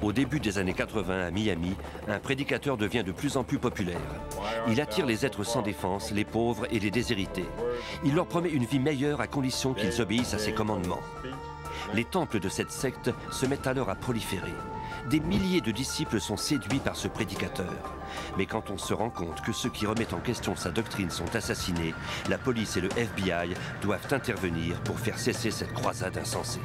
Au début des années 80 à Miami, un prédicateur devient de plus en plus populaire. Il attire les êtres sans défense, les pauvres et les déshérités. Il leur promet une vie meilleure à condition qu'ils obéissent à ses commandements. Les temples de cette secte se mettent alors à proliférer. Des milliers de disciples sont séduits par ce prédicateur. Mais quand on se rend compte que ceux qui remettent en question sa doctrine sont assassinés, la police et le FBI doivent intervenir pour faire cesser cette croisade insensée.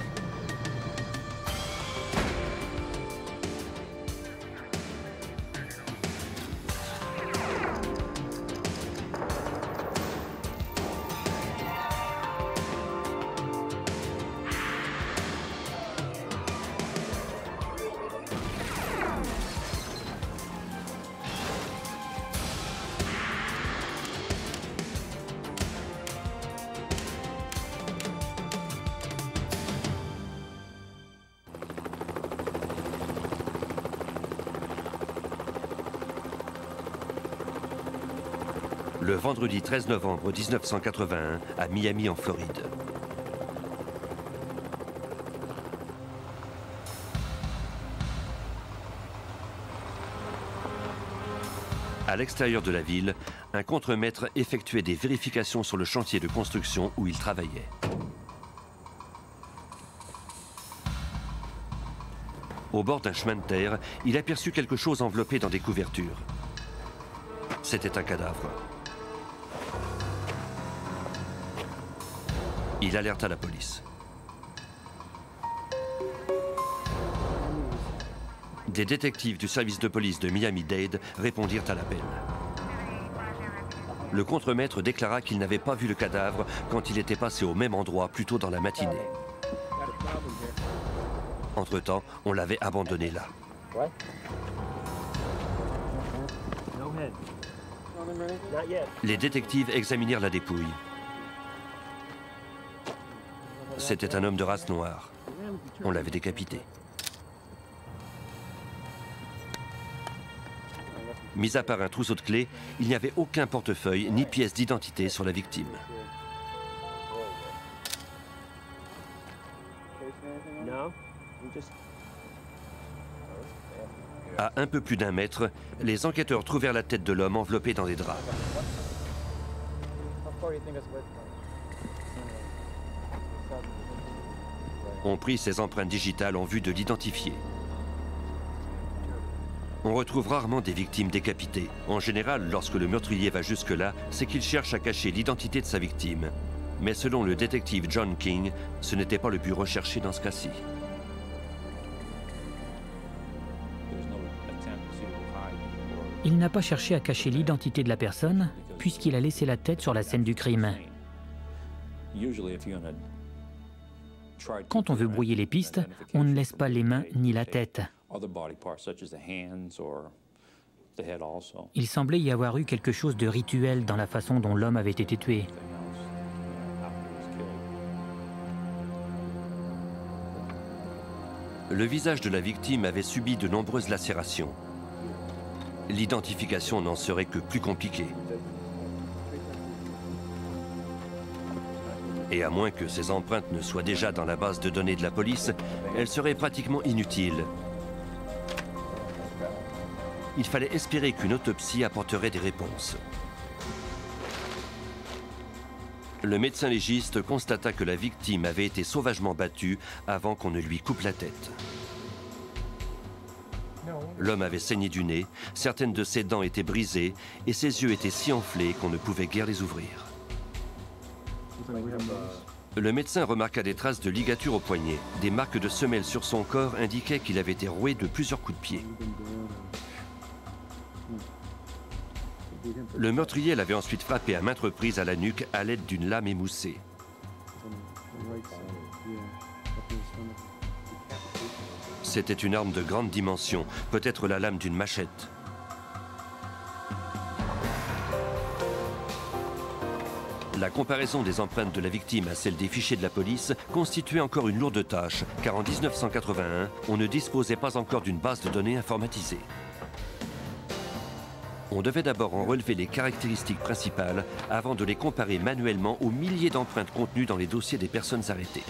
Le vendredi 13 novembre 1981 à Miami en Floride. À l'extérieur de la ville, un contremaître effectuait des vérifications sur le chantier de construction où il travaillait. Au bord d'un chemin de terre, il aperçut quelque chose enveloppé dans des couvertures. C'était un cadavre. Il alerta la police. Des détectives du service de police de Miami-Dade répondirent à l'appel. Le contremaître déclara qu'il n'avait pas vu le cadavre quand il était passé au même endroit plus tôt dans la matinée. Entre-temps, on l'avait abandonné là. Les détectives examinèrent la dépouille. C'était un homme de race noire. On l'avait décapité. Mis à part un trousseau de clés, il n'y avait aucun portefeuille ni pièce d'identité sur la victime. À un peu plus d'1 mètre, les enquêteurs trouvèrent la tête de l'homme enveloppée dans des draps. On prit ses empreintes digitales en vue de l'identifier. On retrouve rarement des victimes décapitées. En général, lorsque le meurtrier va jusque-là, c'est qu'il cherche à cacher l'identité de sa victime. Mais selon le détective John King, ce n'était pas le but recherché dans ce cas-ci. Il n'a pas cherché à cacher l'identité de la personne, puisqu'il a laissé la tête sur la scène du crime. Quand on veut brouiller les pistes, on ne laisse pas les mains ni la tête. Il semblait y avoir eu quelque chose de rituel dans la façon dont l'homme avait été tué. Le visage de la victime avait subi de nombreuses lacérations. L'identification n'en serait que plus compliquée. Et à moins que ces empreintes ne soient déjà dans la base de données de la police, elles seraient pratiquement inutiles. Il fallait espérer qu'une autopsie apporterait des réponses. Le médecin légiste constata que la victime avait été sauvagement battue avant qu'on ne lui coupe la tête. L'homme avait saigné du nez, certaines de ses dents étaient brisées et ses yeux étaient si enflés qu'on ne pouvait guère les ouvrir. Le médecin remarqua des traces de ligature au poignet. Des marques de semelles sur son corps indiquaient qu'il avait été roué de plusieurs coups de pied. Le meurtrier l'avait ensuite frappé à maintes reprises à la nuque à l'aide d'une lame émoussée. C'était une arme de grande dimension, peut-être la lame d'une machette. La comparaison des empreintes de la victime à celles des fichiers de la police constituait encore une lourde tâche, car en 1981, on ne disposait pas encore d'une base de données informatisée. On devait d'abord en relever les caractéristiques principales avant de les comparer manuellement aux milliers d'empreintes contenues dans les dossiers des personnes arrêtées.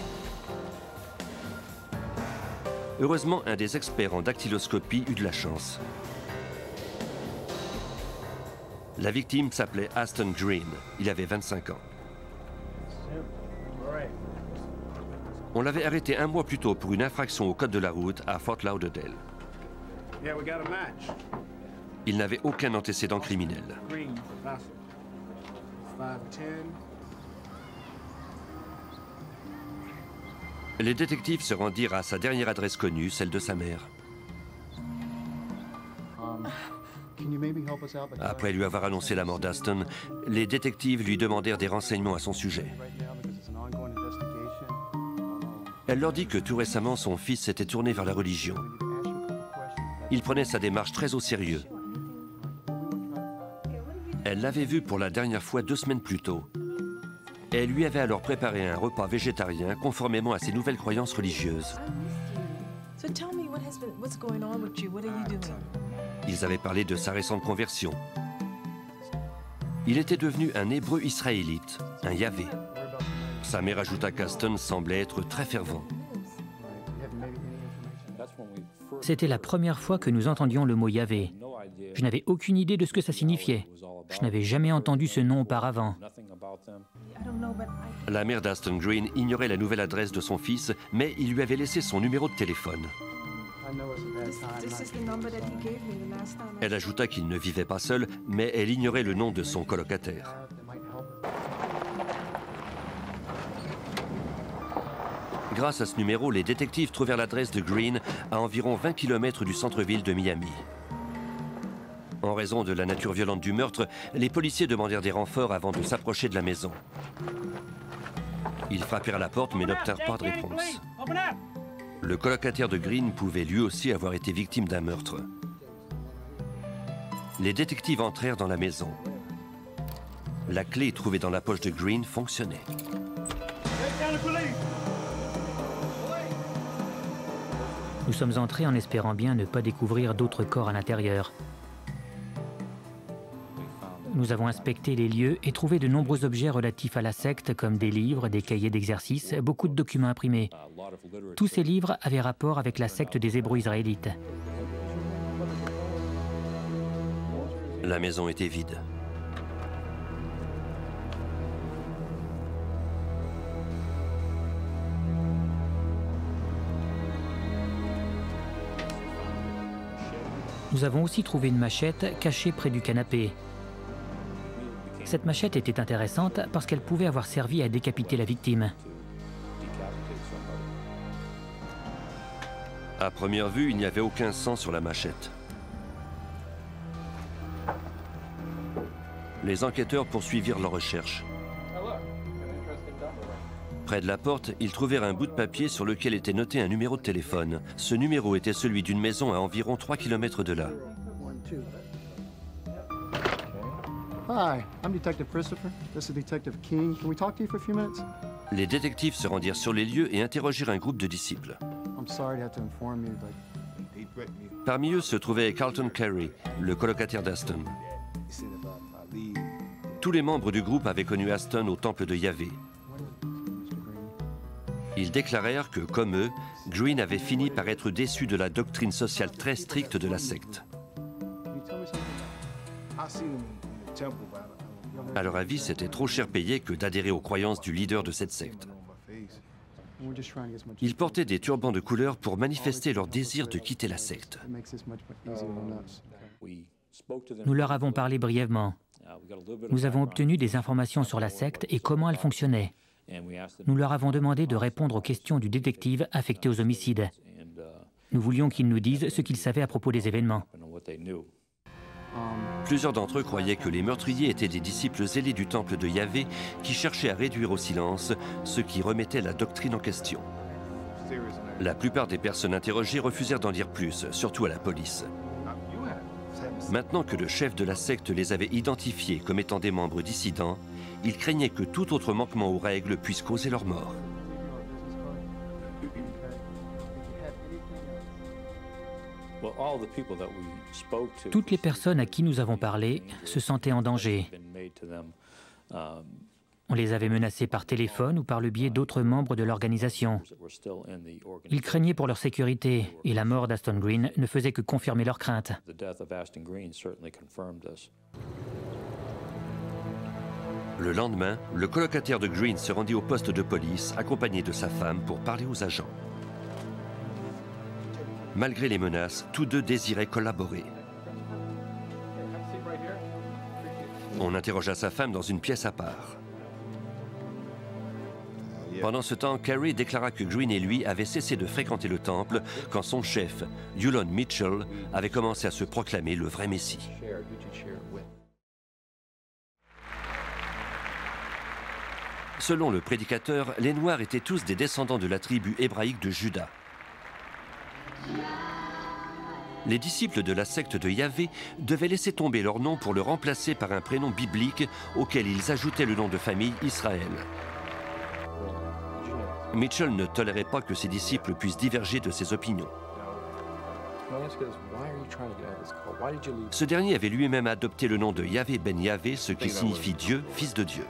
Heureusement, un des experts en dactyloscopie eut de la chance. La victime s'appelait Aston Green. Il avait 25 ans. On l'avait arrêté un mois plus tôt pour une infraction au code de la route à Fort Lauderdale. Il n'avait aucun antécédent criminel. Les détectives se rendirent à sa dernière adresse connue, celle de sa mère. Après lui avoir annoncé la mort d'Aston, les détectives lui demandèrent des renseignements à son sujet. Elle leur dit que tout récemment, son fils s'était tourné vers la religion. Il prenait sa démarche très au sérieux. Elle l'avait vu pour la dernière fois 2 semaines plus tôt. Elle lui avait alors préparé un repas végétarien conformément à ses nouvelles croyances religieuses. Ils avaient parlé de sa récente conversion. Il était devenu un hébreu israélite, un Yahvé. Sa mère ajouta qu'Aston semblait être très fervent. C'était la première fois que nous entendions le mot Yahvé. Je n'avais aucune idée de ce que ça signifiait. Je n'avais jamais entendu ce nom auparavant. La mère d'Aston Green ignorait la nouvelle adresse de son fils, mais il lui avait laissé son numéro de téléphone. Elle ajouta qu'il ne vivait pas seul, mais elle ignorait le nom de son colocataire. Grâce à ce numéro, les détectives trouvèrent l'adresse de Green à environ 20 km du centre-ville de Miami. En raison de la nature violente du meurtre, les policiers demandèrent des renforts avant de s'approcher de la maison. Ils frappèrent à la porte mais n'obtinrent pas de réponse. Le colocataire de Green pouvait lui aussi avoir été victime d'un meurtre. Les détectives entrèrent dans la maison. La clé trouvée dans la poche de Green fonctionnait. Nous sommes entrés en espérant bien ne pas découvrir d'autres corps à l'intérieur. Nous avons inspecté les lieux et trouvé de nombreux objets relatifs à la secte, comme des livres, des cahiers d'exercice, beaucoup de documents imprimés. Tous ces livres avaient rapport avec la secte des Hébreux israélites. La maison était vide. Nous avons aussi trouvé une machette cachée près du canapé. Cette machette était intéressante parce qu'elle pouvait avoir servi à décapiter la victime. À première vue, il n'y avait aucun sang sur la machette. Les enquêteurs poursuivirent leurs recherches. Près de la porte, ils trouvèrent un bout de papier sur lequel était noté un numéro de téléphone. Ce numéro était celui d'une maison à environ 3 km de là. Hi, I'm Detective Christopher. This is Detective King. Can we talk to you for a few minutes? Les détectives se rendirent sur les lieux et interrogèrent un groupe de disciples. I'm sorry to have to inform you, but Parmi eux se trouvait Carlton Carey, le colocataire d'Aston. Tous les membres du groupe avaient connu Aston au temple de Yahvé. Ils déclarèrent que, comme eux, Green avait fini par être déçu de la doctrine sociale très stricte de la secte. À leur avis, c'était trop cher payé que d'adhérer aux croyances du leader de cette secte. Ils portaient des turbans de couleur pour manifester leur désir de quitter la secte. Nous leur avons parlé brièvement. Nous avons obtenu des informations sur la secte et comment elle fonctionnait. Nous leur avons demandé de répondre aux questions du détective affecté aux homicides. Nous voulions qu'ils nous disent ce qu'ils savaient à propos des événements. Plusieurs d'entre eux croyaient que les meurtriers étaient des disciples zélés du temple de Yahvé qui cherchaient à réduire au silence ce qui remettait la doctrine en question. La plupart des personnes interrogées refusèrent d'en dire plus, surtout à la police. Maintenant que le chef de la secte les avait identifiés comme étant des membres dissidents, ils craignaient que tout autre manquement aux règles puisse causer leur mort. Toutes les personnes à qui nous avons parlé se sentaient en danger. On les avait menacés par téléphone ou par le biais d'autres membres de l'organisation. Ils craignaient pour leur sécurité et la mort d'Aston Green ne faisait que confirmer leurs craintes. Le lendemain, le colocataire de Green se rendit au poste de police accompagné de sa femme pour parler aux agents. Malgré les menaces, tous deux désiraient collaborer. On interrogea sa femme dans une pièce à part. Pendant ce temps, Carey déclara que Green et lui avaient cessé de fréquenter le temple quand son chef, Yulon Mitchell, avait commencé à se proclamer le vrai Messie. Selon le prédicateur, les Noirs étaient tous des descendants de la tribu hébraïque de Juda. Les disciples de la secte de Yahvé devaient laisser tomber leur nom pour le remplacer par un prénom biblique auquel ils ajoutaient le nom de famille Israël. Mitchell ne tolérait pas que ses disciples puissent diverger de ses opinions. Ce dernier avait lui-même adopté le nom de Yahvé ben Yahvé, ce qui signifie Dieu, fils de Dieu.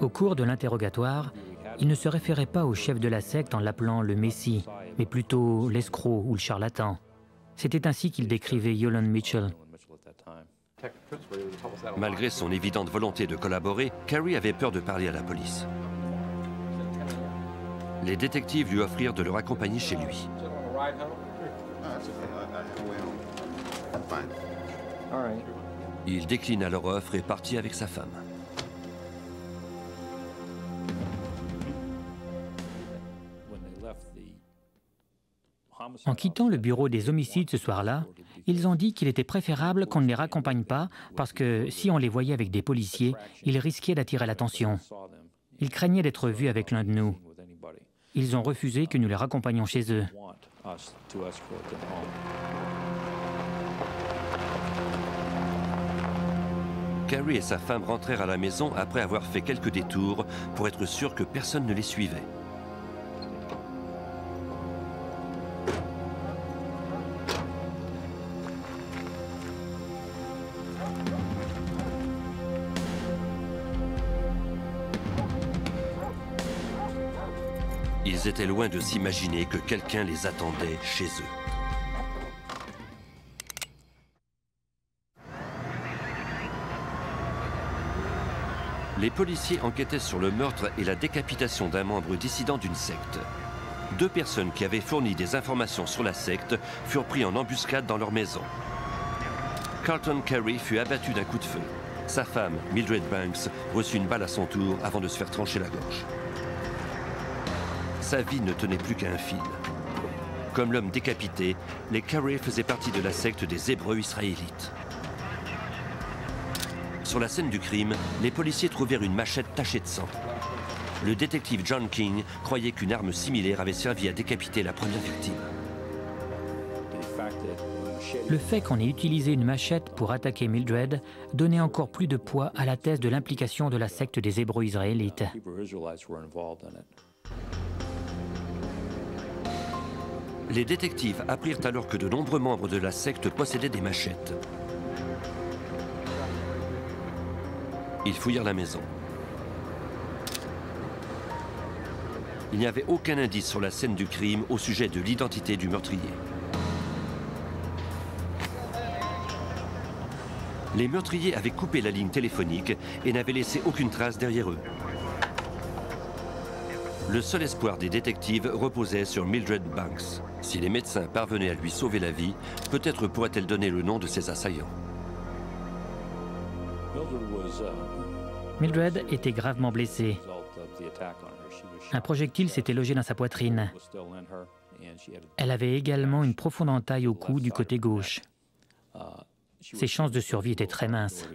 Au cours de l'interrogatoire, il ne se référait pas au chef de la secte en l'appelant le Messie, mais plutôt l'escroc ou le charlatan. C'était ainsi qu'il décrivait Yulon Mitchell. Malgré son évidente volonté de collaborer, Carey avait peur de parler à la police. Les détectives lui offrirent de le raccompagner chez lui. Il déclina leur offre et partit avec sa femme. En quittant le bureau des homicides ce soir-là, ils ont dit qu'il était préférable qu'on ne les raccompagne pas parce que si on les voyait avec des policiers, ils risquaient d'attirer l'attention. Ils craignaient d'être vus avec l'un de nous. Ils ont refusé que nous les raccompagnions chez eux. Carey et sa femme rentrèrent à la maison après avoir fait quelques détours pour être sûrs que personne ne les suivait. Ils étaient loin de s'imaginer que quelqu'un les attendait chez eux. Les policiers enquêtaient sur le meurtre et la décapitation d'un membre dissident d'une secte. Deux personnes qui avaient fourni des informations sur la secte furent pris en embuscade dans leur maison. Carlton Carey fut abattu d'un coup de feu. Sa femme, Mildred Banks, reçut une balle à son tour avant de se faire trancher la gorge. Sa vie ne tenait plus qu'à un fil. Comme l'homme décapité, les Carey faisaient partie de la secte des Hébreux israélites. Sur la scène du crime, les policiers trouvèrent une machette tachée de sang. Le détective John King croyait qu'une arme similaire avait servi à décapiter la première victime. Le fait qu'on ait utilisé une machette pour attaquer Mildred donnait encore plus de poids à la thèse de l'implication de la secte des Hébreux israélites. Les détectives apprirent alors que de nombreux membres de la secte possédaient des machettes. Ils fouillèrent la maison. Il n'y avait aucun indice sur la scène du crime au sujet de l'identité du meurtrier. Les meurtriers avaient coupé la ligne téléphonique et n'avaient laissé aucune trace derrière eux. Le seul espoir des détectives reposait sur Mildred Banks. Si les médecins parvenaient à lui sauver la vie, peut-être pourrait-elle donner le nom de ses assaillants. Mildred était gravement blessée. Un projectile s'était logé dans sa poitrine. Elle avait également une profonde entaille au cou du côté gauche. Ses chances de survie étaient très minces.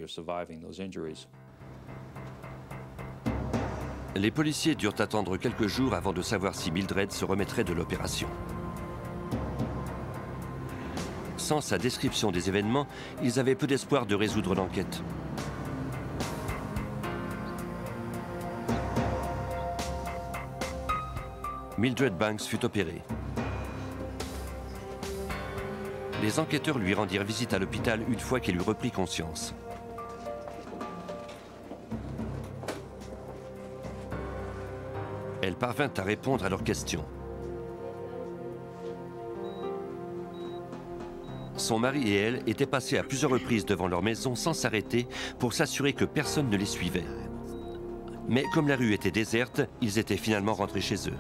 Les policiers durent attendre quelques jours avant de savoir si Mildred se remettrait de l'opération. Sans sa description des événements, ils avaient peu d'espoir de résoudre l'enquête. Mildred Banks fut opérée. Les enquêteurs lui rendirent visite à l'hôpital une fois qu'elle eut repris conscience. parvint à répondre à leurs questions. Son mari et elle étaient passés à plusieurs reprises devant leur maison sans s'arrêter pour s'assurer que personne ne les suivait. Mais comme la rue était déserte, ils étaient finalement rentrés chez eux.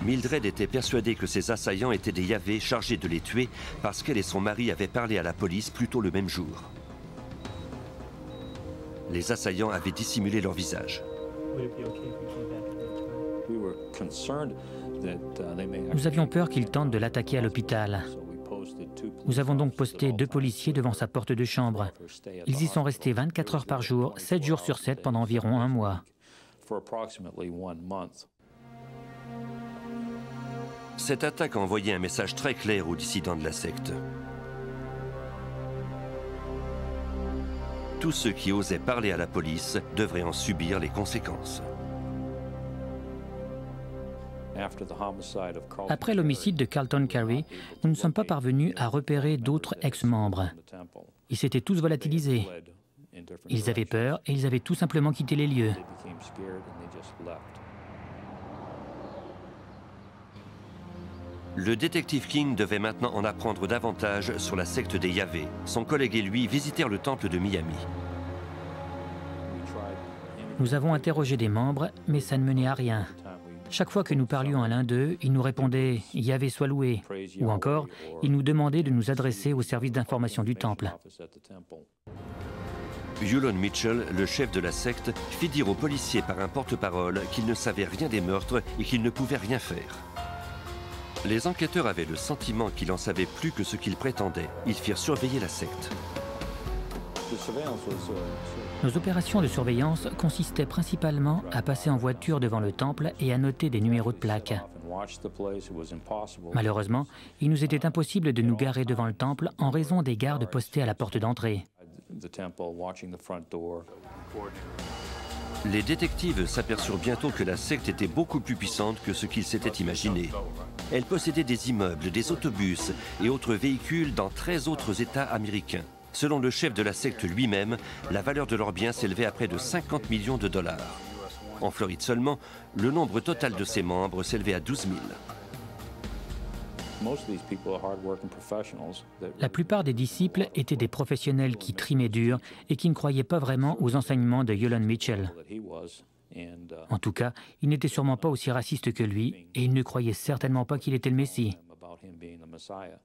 Mildred était persuadée que ses assaillants étaient des Yahvé chargés de les tuer parce qu'elle et son mari avaient parlé à la police plus tôt le même jour. Les assaillants avaient dissimulé leur visage. Nous avions peur qu'ils tentent de l'attaquer à l'hôpital. Nous avons donc posté 2 policiers devant sa porte de chambre. Ils y sont restés 24 heures par jour, 7 jours sur 7 pendant environ 1 mois. Cette attaque a envoyé un message très clair aux dissidents de la secte. Tous ceux qui osaient parler à la police devraient en subir les conséquences. Après l'homicide de Carlton Carey, nous ne sommes pas parvenus à repérer d'autres ex-membres. Ils s'étaient tous volatilisés. Ils avaient peur et ils avaient tout simplement quitté les lieux. Le détective King devait maintenant en apprendre davantage sur la secte des Yahvé. Son collègue et lui visitèrent le temple de Miami. Nous avons interrogé des membres, mais ça ne menait à rien. Chaque fois que nous parlions à l'un d'eux, ils nous répondaient « Yahvé soit loué » ou encore, ils nous demandaient de nous adresser au service d'information du temple. Yulon Mitchell, le chef de la secte, fit dire aux policiers par un porte-parole qu'il ne savait rien des meurtres et qu'il ne pouvait rien faire. Les enquêteurs avaient le sentiment qu'il en savait plus que ce qu'ils prétendaient. Ils firent surveiller la secte. Nos opérations de surveillance consistaient principalement à passer en voiture devant le temple et à noter des numéros de plaque. Malheureusement, il nous était impossible de nous garer devant le temple en raison des gardes postés à la porte d'entrée. Les détectives s'aperçurent bientôt que la secte était beaucoup plus puissante que ce qu'ils s'étaient imaginé. Elle possédait des immeubles, des autobus et autres véhicules dans 13 autres États américains. Selon le chef de la secte lui-même, la valeur de leurs biens s'élevait à près de 50 millions de dollars. En Floride seulement, le nombre total de ses membres s'élevait à 12 000. La plupart des disciples étaient des professionnels qui trimaient dur et qui ne croyaient pas vraiment aux enseignements de Yulon Mitchell. En tout cas, ils n'étaient sûrement pas aussi racistes que lui et ils ne croyaient certainement pas qu'il était le Messie.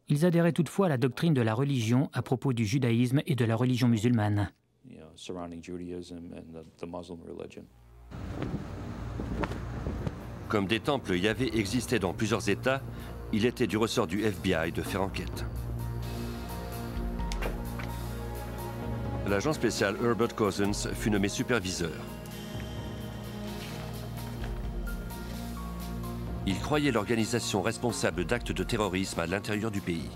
Ils adhéraient toutefois à la doctrine de la religion à propos du judaïsme et de la religion musulmane. Comme des temples Yahvé existaient dans plusieurs États, il était du ressort du FBI de faire enquête. L'agent spécial Herbert Cousins fut nommé superviseur. Il croyait l'organisation responsable d'actes de terrorisme à l'intérieur du pays.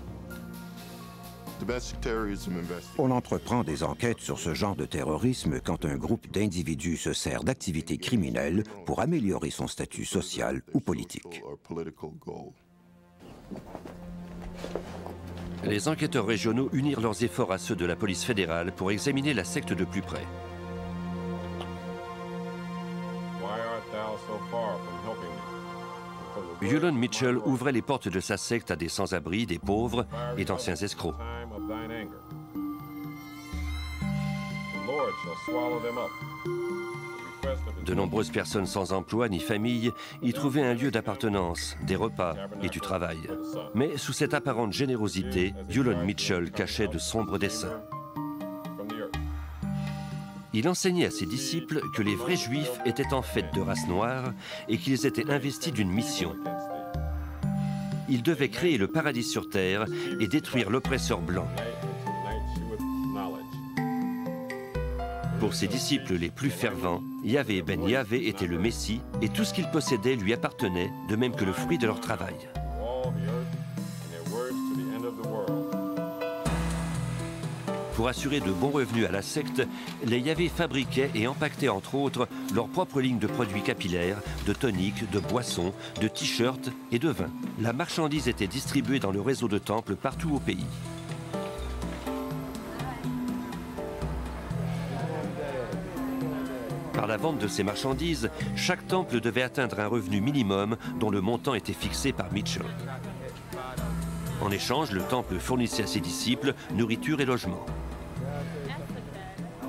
On entreprend des enquêtes sur ce genre de terrorisme quand un groupe d'individus se sert d'activités criminelles pour améliorer son statut social ou politique. Les enquêteurs régionaux unirent leurs efforts à ceux de la police fédérale pour examiner la secte de plus près. Yulon Mitchell ouvrait les portes de sa secte à des sans-abri, des pauvres et d'anciens escrocs. De nombreuses personnes sans emploi ni famille y trouvaient un lieu d'appartenance, des repas et du travail. Mais sous cette apparente générosité, Yulon Mitchell cachait de sombres desseins. Il enseignait à ses disciples que les vrais juifs étaient en fait de race noire et qu'ils étaient investis d'une mission. Ils devaient créer le paradis sur terre et détruire l'oppresseur blanc. Pour ses disciples les plus fervents, Yahvé ben Yahvé était le Messie et tout ce qu'ils possédaient lui appartenait, de même que le fruit de leur travail. Pour assurer de bons revenus à la secte, les Yahvé fabriquaient et empaquetaient entre autres leur propre ligne de produits capillaires, de toniques, de boissons, de t-shirts et de vins. La marchandise était distribuée dans le réseau de temples partout au pays. Par la vente de ces marchandises, chaque temple devait atteindre un revenu minimum dont le montant était fixé par Mitchell. En échange, le temple fournissait à ses disciples nourriture et logement.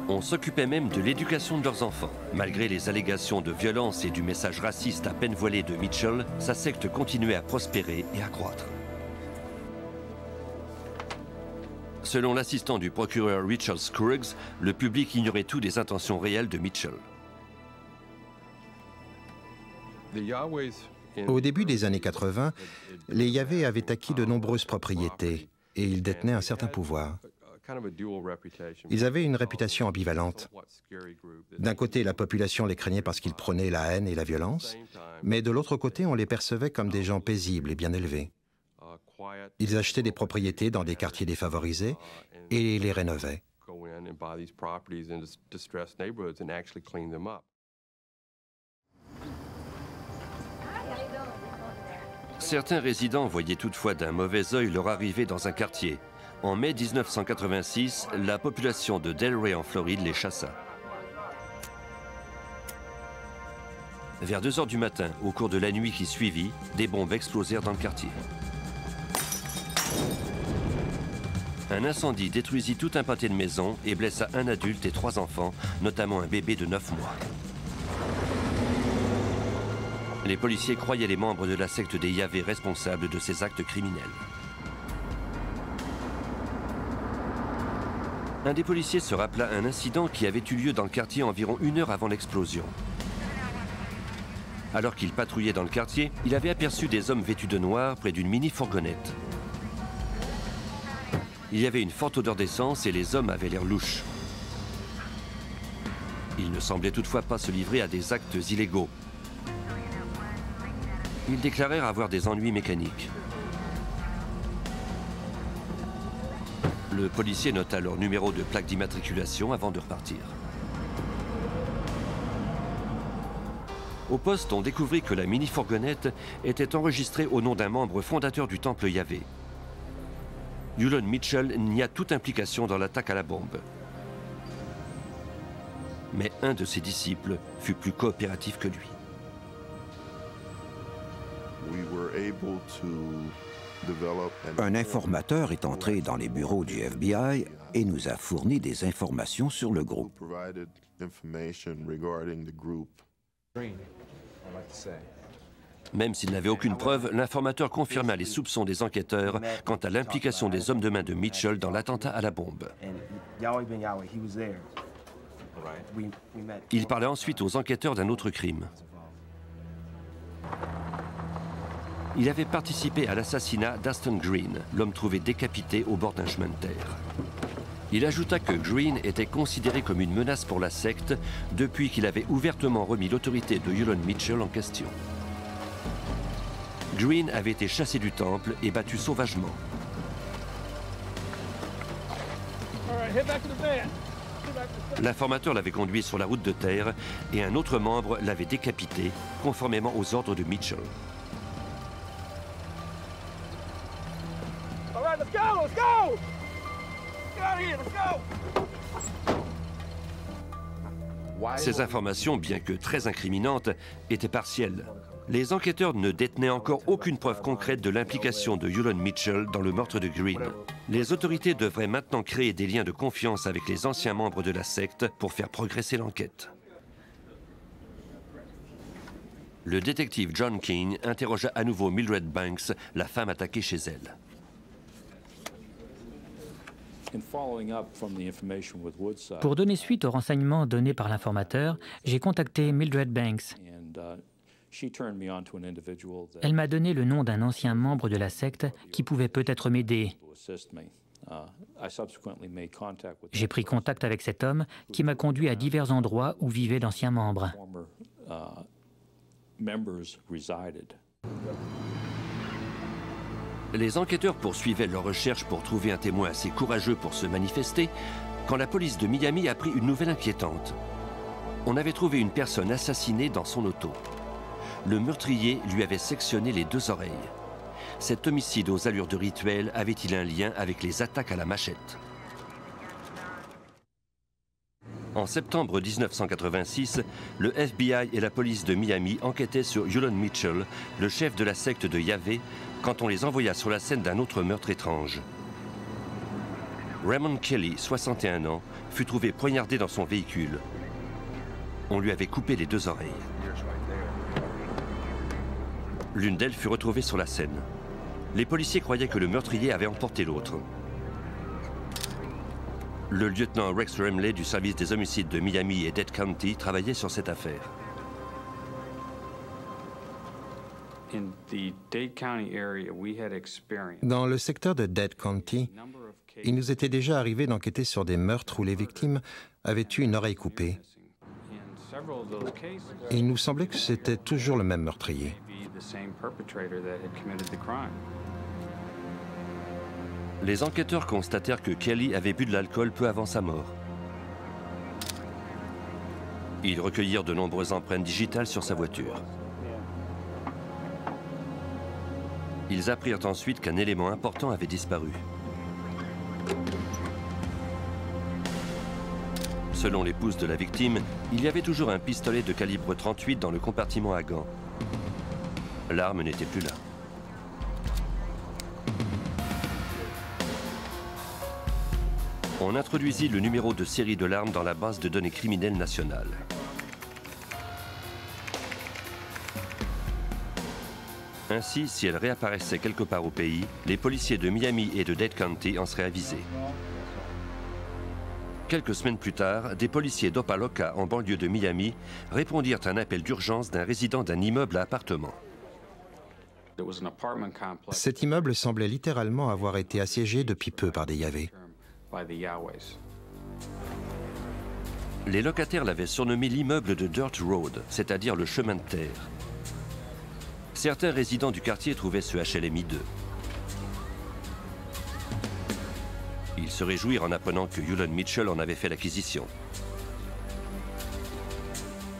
On s'occupait même de l'éducation de leurs enfants. Malgré les allégations de violence et du message raciste à peine voilé de Mitchell, sa secte continuait à prospérer et à croître. Selon l'assistant du procureur Richard Scruggs, le public ignorait tout des intentions réelles de Mitchell. Au début des années 80, les Yahvé avaient acquis de nombreuses propriétés et ils détenaient un certain pouvoir. Ils avaient une réputation ambivalente. D'un côté, la population les craignait parce qu'ils prônaient la haine et la violence, mais de l'autre côté, on les percevait comme des gens paisibles et bien élevés. Ils achetaient des propriétés dans des quartiers défavorisés et les rénovaient. Certains résidents voyaient toutefois d'un mauvais œil leur arrivée dans un quartier. En mai 1986, la population de Delray en Floride les chassa. Vers 2 heures du matin, au cours de la nuit qui suivit, des bombes explosèrent dans le quartier. Un incendie détruisit tout un pâté de maisons et blessa un adulte et 3 enfants, notamment un bébé de 9 mois. Les policiers croyaient les membres de la secte des Yahvé responsables de ces actes criminels. Un des policiers se rappela un incident qui avait eu lieu dans le quartier environ 1 heure avant l'explosion. Alors qu'il patrouillait dans le quartier, il avait aperçu des hommes vêtus de noir près d'une mini-fourgonnette. Il y avait une forte odeur d'essence et les hommes avaient l'air louches. Ils ne semblaient toutefois pas se livrer à des actes illégaux. Ils déclarèrent avoir des ennuis mécaniques. Le policier nota leur numéro de plaque d'immatriculation avant de repartir. Au poste, on découvrit que la mini-fourgonnette était enregistrée au nom d'un membre fondateur du temple Yahvé. Yulon Mitchell nia toute implication dans l'attaque à la bombe. Mais un de ses disciples fut plus coopératif que lui. Un informateur est entré dans les bureaux du FBI et nous a fourni des informations sur le groupe. Même s'il n'avait aucune preuve, l'informateur confirma les soupçons des enquêteurs quant à l'implication des hommes de main de Mitchell dans l'attentat à la bombe. Il parla ensuite aux enquêteurs d'un autre crime. Il avait participé à l'assassinat d'Aston Green, l'homme trouvé décapité au bord d'un chemin de terre. Il ajouta que Green était considéré comme une menace pour la secte depuis qu'il avait ouvertement remis l'autorité de Yulon Mitchell en question. Green avait été chassé du temple et battu sauvagement. L'informateur l'avait conduit sur la route de terre et un autre membre l'avait décapité, conformément aux ordres de Mitchell. Ces informations, bien que très incriminantes, étaient partielles. Les enquêteurs ne détenaient encore aucune preuve concrète de l'implication de Yulon Mitchell dans le meurtre de Green. Les autorités devraient maintenant créer des liens de confiance avec les anciens membres de la secte pour faire progresser l'enquête. Le détective John King interrogea à nouveau Mildred Banks, la femme attaquée chez elle. Pour donner suite aux renseignements donnés par l'informateur, j'ai contacté Mildred Banks. Elle m'a donné le nom d'un ancien membre de la secte qui pouvait peut-être m'aider. J'ai pris contact avec cet homme qui m'a conduit à divers endroits où vivaient d'anciens membres. Les enquêteurs poursuivaient leurs recherches pour trouver un témoin assez courageux pour se manifester quand la police de Miami apprit une nouvelle inquiétante. On avait trouvé une personne assassinée dans son auto. Le meurtrier lui avait sectionné les 2 oreilles. Cet homicide aux allures de rituel avait-il un lien avec les attaques à la machette? En septembre 1986, le FBI et la police de Miami enquêtaient sur Yulon Mitchell, le chef de la secte de Yahvé, quand on les envoya sur la scène d'un autre meurtre étrange. Raymond Kelly, 61 ans, fut trouvé poignardé dans son véhicule. On lui avait coupé les 2 oreilles. L'une d'elles fut retrouvée sur la scène. Les policiers croyaient que le meurtrier avait emporté l'autre. Le lieutenant Rex Remley du service des homicides de Miami et Dade County travaillait sur cette affaire. Dans le secteur de Dade County, il nous était déjà arrivé d'enquêter sur des meurtres où les victimes avaient eu une oreille coupée. Et il nous semblait que c'était toujours le même meurtrier. Les enquêteurs constatèrent que Kelly avait bu de l'alcool peu avant sa mort. Ils recueillirent de nombreuses empreintes digitales sur sa voiture. Ils apprirent ensuite qu'un élément important avait disparu. Selon l'épouse de la victime, il y avait toujours un pistolet de calibre 38 dans le compartiment à gants. L'arme n'était plus là. On introduisit le numéro de série de l'arme dans la base de données criminelle nationale. Ainsi, si elle réapparaissait quelque part au pays, les policiers de Miami et de Dade County en seraient avisés. Quelques semaines plus tard, des policiers d'Opa-locka, en banlieue de Miami, répondirent à un appel d'urgence d'un résident d'un immeuble à appartements. Cet immeuble semblait littéralement avoir été assiégé depuis peu par des Yahvé. Les locataires l'avaient surnommé l'immeuble de Dirt Road, c'est-à-dire le chemin de terre. Certains résidents du quartier trouvaient ce HLM hideux. Ils se réjouirent en apprenant que Yulon Mitchell en avait fait l'acquisition.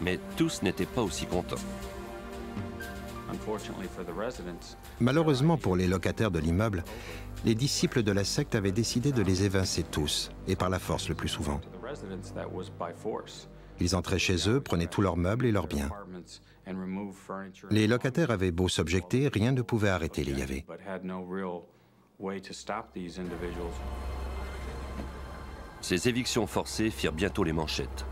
Mais tous n'étaient pas aussi contents. Malheureusement pour les locataires de l'immeuble, les disciples de la secte avaient décidé de les évincer tous, et par la force le plus souvent. Ils entraient chez eux, prenaient tous leurs meubles et leurs biens. Les locataires avaient beau s'objecter, rien ne pouvait arrêter les Yahvé. Ces évictions forcées firent bientôt les manchettes.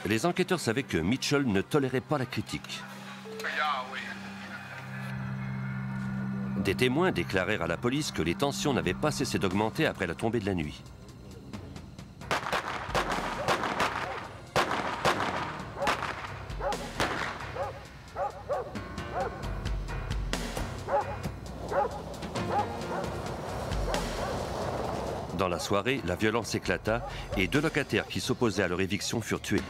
Les enquêteurs savaient que Mitchell ne tolérait pas la critique. Des témoins déclarèrent à la police que les tensions n'avaient pas cessé d'augmenter après la tombée de la nuit. Dans la soirée, la violence éclata et 2 locataires qui s'opposaient à leur éviction furent tués.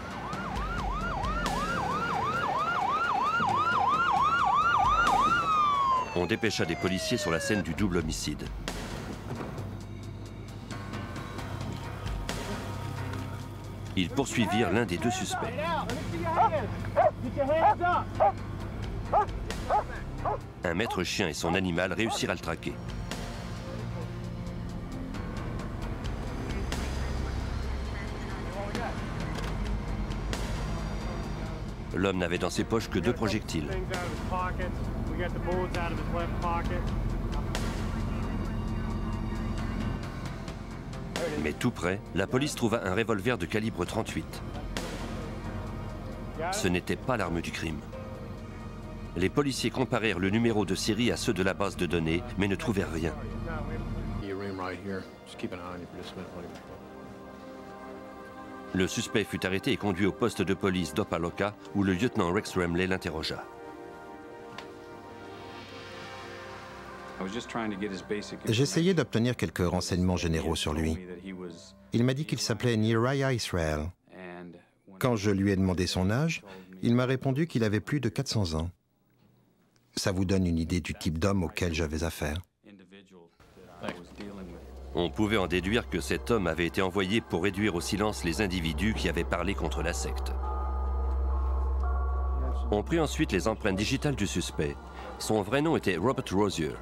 On dépêcha des policiers sur la scène du double homicide. Ils poursuivirent l'un des 2 suspects. Un maître chien et son animal réussirent à le traquer. L'homme n'avait dans ses poches que 2 projectiles. Mais tout près, la police trouva un revolver de calibre 38. Ce n'était pas l'arme du crime. Les policiers comparèrent le numéro de série à ceux de la base de données, mais ne trouvèrent rien. Le suspect fut arrêté et conduit au poste de police d'Opa-locka, où le lieutenant Rex Remley l'interrogea. J'essayais d'obtenir quelques renseignements généraux sur lui. Il m'a dit qu'il s'appelait Neriah Israel. Quand je lui ai demandé son âge, Il m'a répondu qu'il avait plus de 400 ans. Ça vous donne une idée du type d'homme auquel j'avais affaire. On pouvait en déduire que cet homme avait été envoyé pour réduire au silence les individus qui avaient parlé contre la secte. On prit ensuite les empreintes digitales du suspect. Son vrai nom était Robert Rozier.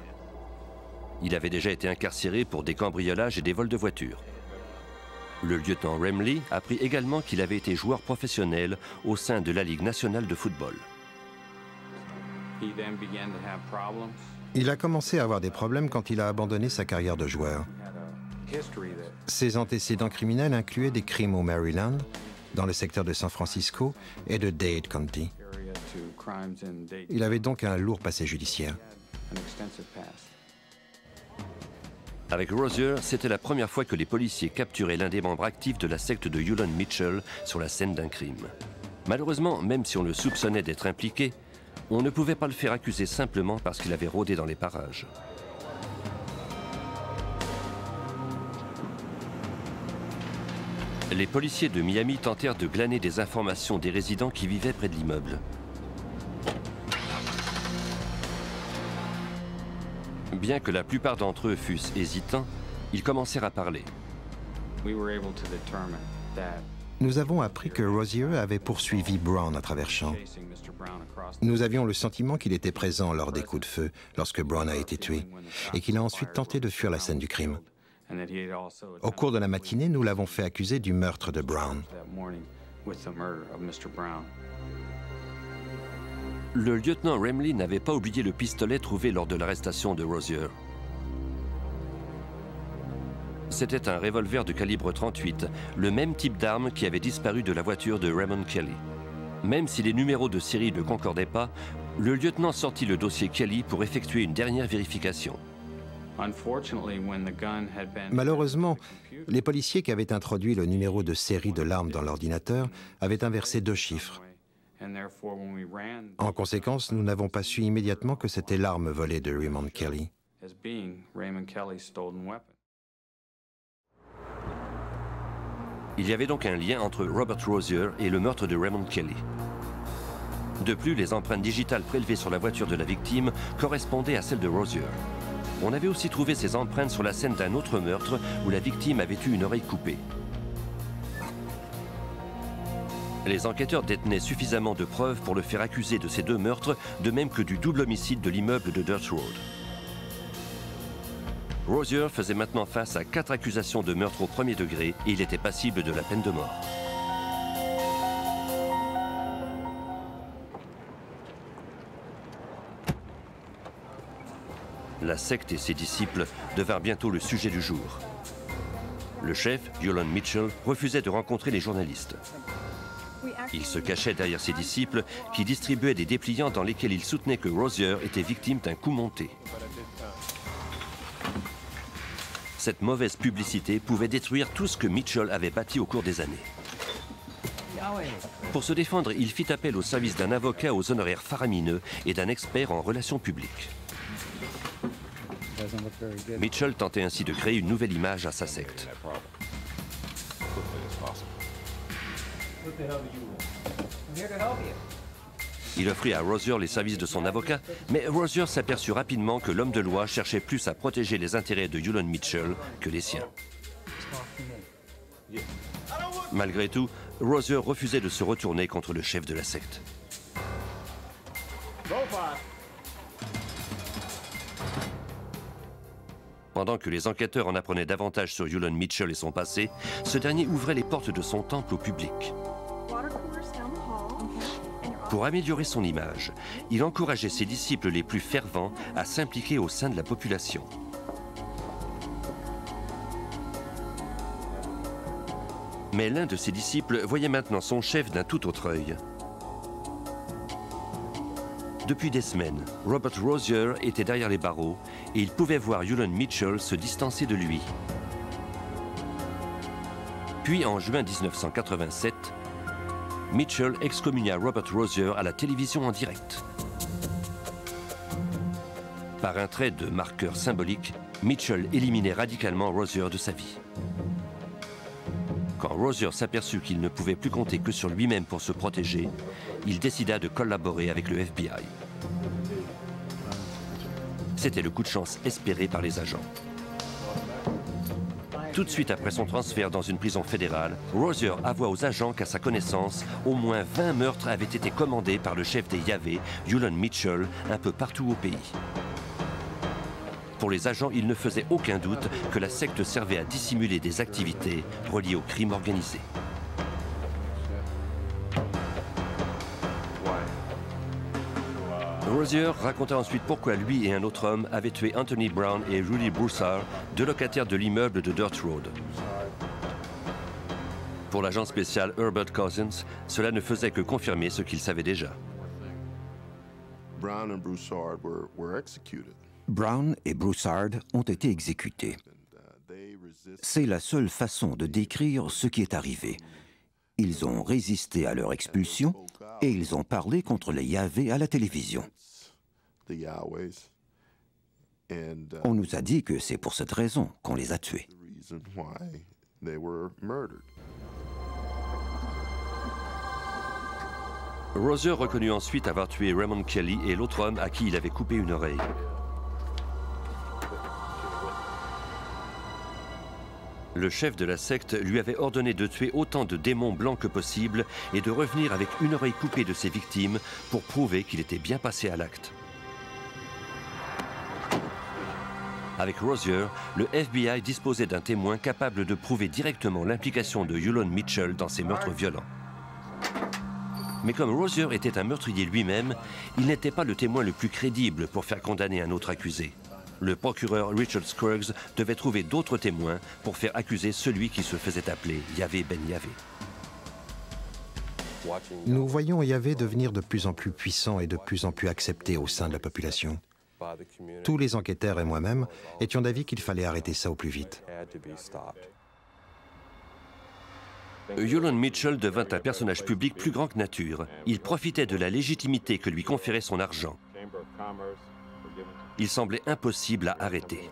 Il avait déjà été incarcéré pour des cambriolages et des vols de voitures. Le lieutenant Remley apprit également qu'il avait été joueur professionnel au sein de la Ligue nationale de football. Il a commencé à avoir des problèmes quand il a abandonné sa carrière de joueur. Ses antécédents criminels incluaient des crimes au Maryland, dans le secteur de San Francisco et de Dade County. Il avait donc un lourd passé judiciaire. Avec Rozier, c'était la première fois que les policiers capturaient l'un des membres actifs de la secte de Hulon Mitchell sur la scène d'un crime. Malheureusement, même si on le soupçonnait d'être impliqué, on ne pouvait pas le faire accuser simplement parce qu'il avait rôdé dans les parages. Les policiers de Miami tentèrent de glaner des informations des résidents qui vivaient près de l'immeuble. Bien que la plupart d'entre eux fussent hésitants, ils commencèrent à parler. Nous avons appris que Rozier avait poursuivi Brown à travers champs. Nous avions le sentiment qu'il était présent lors des coups de feu lorsque Brown a été tué et qu'il a ensuite tenté de fuir la scène du crime. Au cours de la matinée, nous l'avons fait accuser du meurtre de Brown. Le lieutenant Remley n'avait pas oublié le pistolet trouvé lors de l'arrestation de Rozier. C'était un revolver de calibre 38, le même type d'arme qui avait disparu de la voiture de Raymond Kelly. Même si les numéros de série ne concordaient pas, le lieutenant sortit le dossier Kelly pour effectuer une dernière vérification. Malheureusement, les policiers qui avaient introduit le numéro de série de l'arme dans l'ordinateur avaient inversé 2 chiffres. En conséquence, nous n'avons pas su immédiatement que c'était l'arme volée de Raymond Kelly. Il y avait donc un lien entre Robert Rozier et le meurtre de Raymond Kelly. De plus, les empreintes digitales prélevées sur la voiture de la victime correspondaient à celles de Rozier. On avait aussi trouvé ces empreintes sur la scène d'un autre meurtre où la victime avait eu une oreille coupée. Les enquêteurs détenaient suffisamment de preuves pour le faire accuser de ces 2 meurtres, de même que du double homicide de l'immeuble de Dirt Road. Rozier faisait maintenant face à 4 accusations de meurtre au premier degré et il était passible de la peine de mort. La secte et ses disciples devinrent bientôt le sujet du jour. Le chef, Hulon Mitchell, refusait de rencontrer les journalistes. Il se cachait derrière ses disciples qui distribuaient des dépliants dans lesquels il soutenait que Rozier était victime d'un coup monté. Cette mauvaise publicité pouvait détruire tout ce que Mitchell avait bâti au cours des années. Pour se défendre, il fit appel au service d'un avocat aux honoraires faramineux et d'un expert en relations publiques. Mitchell tentait ainsi de créer une nouvelle image à sa secte. Il offrit à Rozier les services de son avocat, mais Rozier s'aperçut rapidement que l'homme de loi cherchait plus à protéger les intérêts de Hulon Mitchell que les siens. Malgré tout, Rozier refusait de se retourner contre le chef de la secte. Pendant que les enquêteurs en apprenaient davantage sur Hulon Mitchell et son passé, ce dernier ouvrait les portes de son temple au public. Pour améliorer son image, il encourageait ses disciples les plus fervents à s'impliquer au sein de la population. Mais l'un de ses disciples voyait maintenant son chef d'un tout autre œil. Depuis des semaines, Robert Rozier était derrière les barreaux et il pouvait voir Hulon Mitchell se distancer de lui. Puis en juin 1987, Mitchell excommunia Robert Rozier à la télévision en direct. Par un trait de marqueur symbolique, Mitchell éliminait radicalement Rozier de sa vie. Quand Rozier s'aperçut qu'il ne pouvait plus compter que sur lui-même pour se protéger, il décida de collaborer avec le FBI. C'était le coup de chance espéré par les agents. Tout de suite après son transfert dans une prison fédérale, Rozier avoua aux agents qu'à sa connaissance, au moins 20 meurtres avaient été commandés par le chef des Yahvé, Yulon Mitchell, un peu partout au pays. Pour les agents, il ne faisait aucun doute que la secte servait à dissimuler des activités reliées au crime organisé. Rozier raconta ensuite pourquoi lui et un autre homme avaient tué Anthony Brown et Rudy Broussard, deux locataires de l'immeuble de Dirt Road. Pour l'agent spécial Herbert Cousins, cela ne faisait que confirmer ce qu'il savait déjà. Brown et Broussard ont été exécutés. C'est la seule façon de décrire ce qui est arrivé. Ils ont résisté à leur expulsion et ils ont parlé contre les Yahvé à la télévision. On nous a dit que c'est pour cette raison qu'on les a tués. Rozier reconnut ensuite avoir tué Raymond Kelly et l'autre homme à qui il avait coupé une oreille. Le chef de la secte lui avait ordonné de tuer autant de démons blancs que possible et de revenir avec une oreille coupée de ses victimes pour prouver qu'il était bien passé à l'acte. Avec Rozier, le FBI disposait d'un témoin capable de prouver directement l'implication de Yulon Mitchell dans ces meurtres violents. Mais comme Rozier était un meurtrier lui-même, il n'était pas le témoin le plus crédible pour faire condamner un autre accusé. Le procureur Richard Scruggs devait trouver d'autres témoins pour faire accuser celui qui se faisait appeler Yahvé Ben Yahvé. Nous voyons Yahvé devenir de plus en plus puissant et de plus en plus accepté au sein de la population. Tous les enquêteurs et moi-même étions d'avis qu'il fallait arrêter ça au plus vite. Yulon Mitchell devint un personnage public plus grand que nature. Il profitait de la légitimité que lui conférait son argent. Il semblait impossible à arrêter.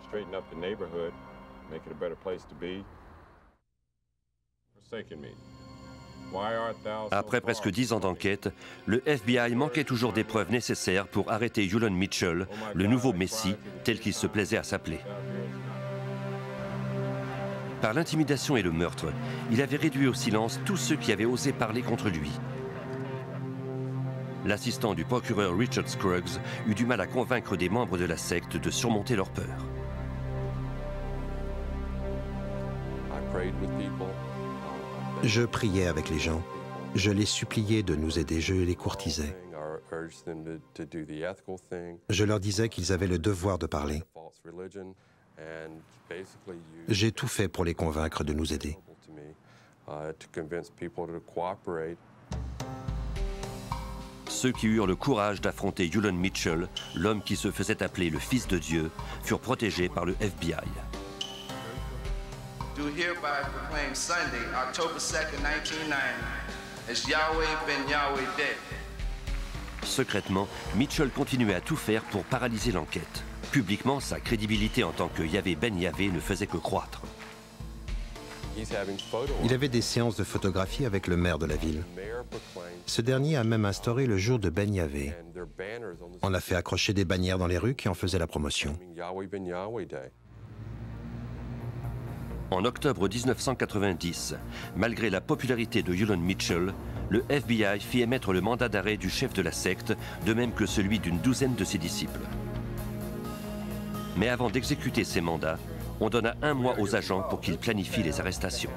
Après presque 10 ans d'enquête, le FBI manquait toujours des preuves nécessaires pour arrêter Yulon Mitchell, le nouveau Messie, tel qu'il se plaisait à s'appeler. Par l'intimidation et le meurtre, il avait réduit au silence tous ceux qui avaient osé parler contre lui. L'assistant du procureur Richard Scruggs eut du mal à convaincre des membres de la secte de surmonter leur peur. Je priais avec les gens. Je les suppliais de nous aider. Je les courtisais. Je leur disais qu'ils avaient le devoir de parler. J'ai tout fait pour les convaincre de nous aider. Ceux qui eurent le courage d'affronter Yulon Mitchell, l'homme qui se faisait appeler le Fils de Dieu, furent protégés par le FBI. Do hereby proclaim Sunday, October 2nd, 1990, as Yahweh Ben Yahweh Day. Secrètement, Mitchell continuait à tout faire pour paralyser l'enquête. Publiquement, sa crédibilité en tant que Yahvé Ben Yahvé ne faisait que croître. Il avait des séances de photographie avec le maire de la ville. Ce dernier a même instauré le jour de Ben Yahvé. On a fait accrocher des bannières dans les rues qui en faisaient la promotion. En octobre 1990, malgré la popularité de Yulon Mitchell, le FBI fit émettre le mandat d'arrêt du chef de la secte, de même que celui d'une douzaine de ses disciples. Mais avant d'exécuter ces mandats, on donna 1 mois aux agents pour qu'ils planifient les arrestations.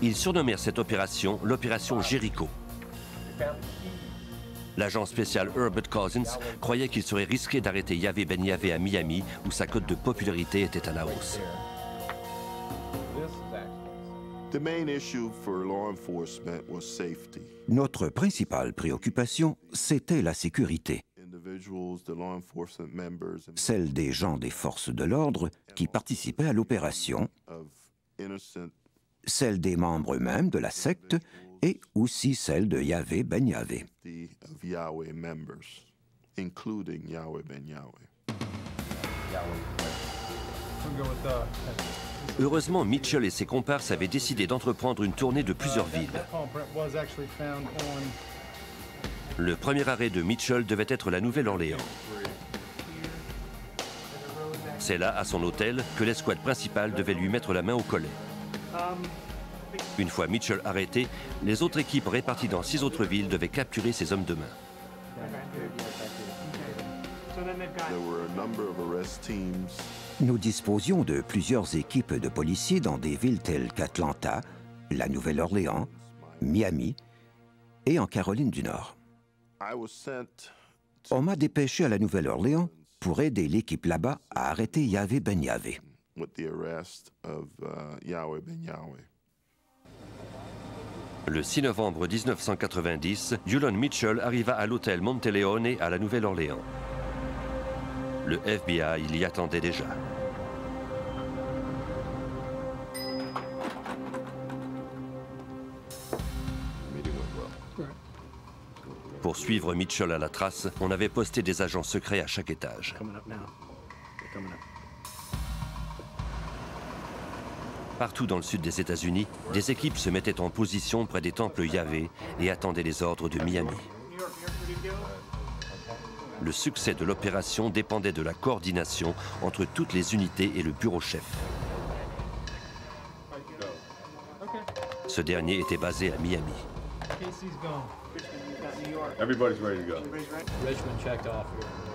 Ils surnommèrent cette opération l'opération Jéricho. L'agent spécial Herbert Cousins croyait qu'il serait risqué d'arrêter Yahvé Ben Yahvé à Miami, où sa cote de popularité était à la hausse. Notre principale préoccupation, c'était la sécurité. Celle des gens des forces de l'ordre qui participaient à l'opération, celle des membres eux-mêmes de la secte et aussi celle de Yahvé Ben Yahvé. Heureusement, Mitchell et ses comparses avaient décidé d'entreprendre une tournée de plusieurs villes. Le premier arrêt de Mitchell devait être la Nouvelle-Orléans. C'est là, à son hôtel, que l'escouade principale devait lui mettre la main au collet. Une fois Mitchell arrêté, les autres équipes réparties dans 6 autres villes devaient capturer ces hommes de main. Nous disposions de plusieurs équipes de policiers dans des villes telles qu'Atlanta, la Nouvelle-Orléans, Miami et en Caroline du Nord. On m'a dépêché à la Nouvelle-Orléans pour aider l'équipe là-bas à arrêter Yahvé Ben Yahvé. Le 6 novembre 1990, Yulon Mitchell arriva à l'hôtel Monteleone à la Nouvelle-Orléans. Le FBI l'y attendait déjà. Pour suivre Mitchell à la trace, on avait posté des agents secrets à chaque étage. Partout dans le sud des États-Unis, des équipes se mettaient en position près des temples Yahvé et attendaient les ordres de Miami. Le succès de l'opération dépendait de la coordination entre toutes les unités et le bureau-chef. Ce dernier était basé à Miami.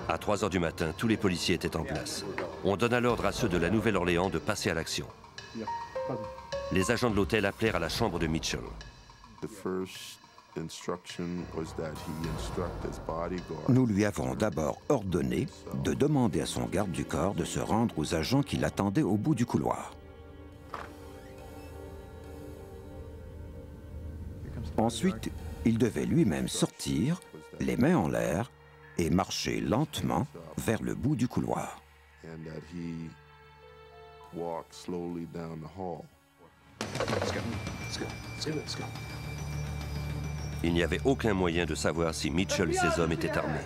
À 3 heures du matin, tous les policiers étaient en place. On donna l'ordre à ceux de la Nouvelle-Orléans de passer à l'action. Les agents de l'hôtel appelèrent à la chambre de Mitchell. Nous lui avons d'abord ordonné de demander à son garde du corps de se rendre aux agents qui l'attendaient au bout du couloir. Ensuite, il devait lui-même sortir, les mains en l'air, et marcher lentement vers le bout du couloir. Il n'y avait aucun moyen de savoir si Mitchell et ses hommes étaient armés.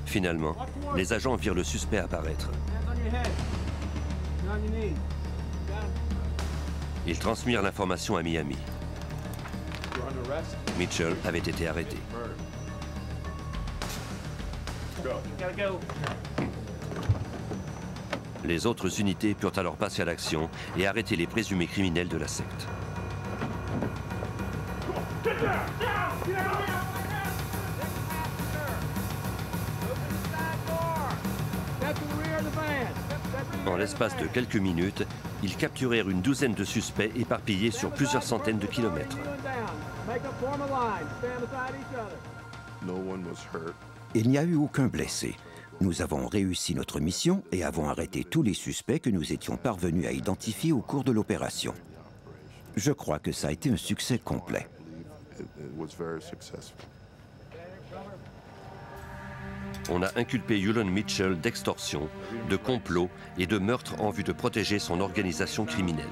Finalement, les agents virent le suspect apparaître. Ils transmirent l'information à Miami. Mitchell avait été arrêté. Les autres unités purent alors passer à l'action et arrêter les présumés criminels de la secte. En l'espace de quelques minutes, ils capturèrent une douzaine de suspects éparpillés sur plusieurs centaines de kilomètres. Il n'y a eu aucun blessé. Nous avons réussi notre mission et avons arrêté tous les suspects que nous étions parvenus à identifier au cours de l'opération. Je crois que ça a été un succès complet. On a inculpé Yulon Mitchell d'extorsion, de complot et de meurtre en vue de protéger son organisation criminelle.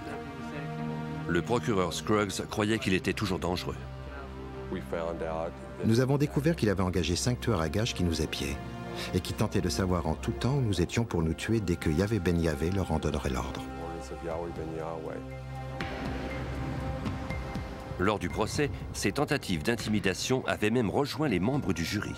Le procureur Scruggs croyait qu'il était toujours dangereux. Nous avons découvert qu'il avait engagé 5 tueurs à gages qui nous épiaient et qui tentaient de savoir en tout temps où nous étions pour nous tuer dès que Yahvé Ben Yahvé leur en donnerait l'ordre. Lors du procès, ces tentatives d'intimidation avaient même rejoint les membres du jury.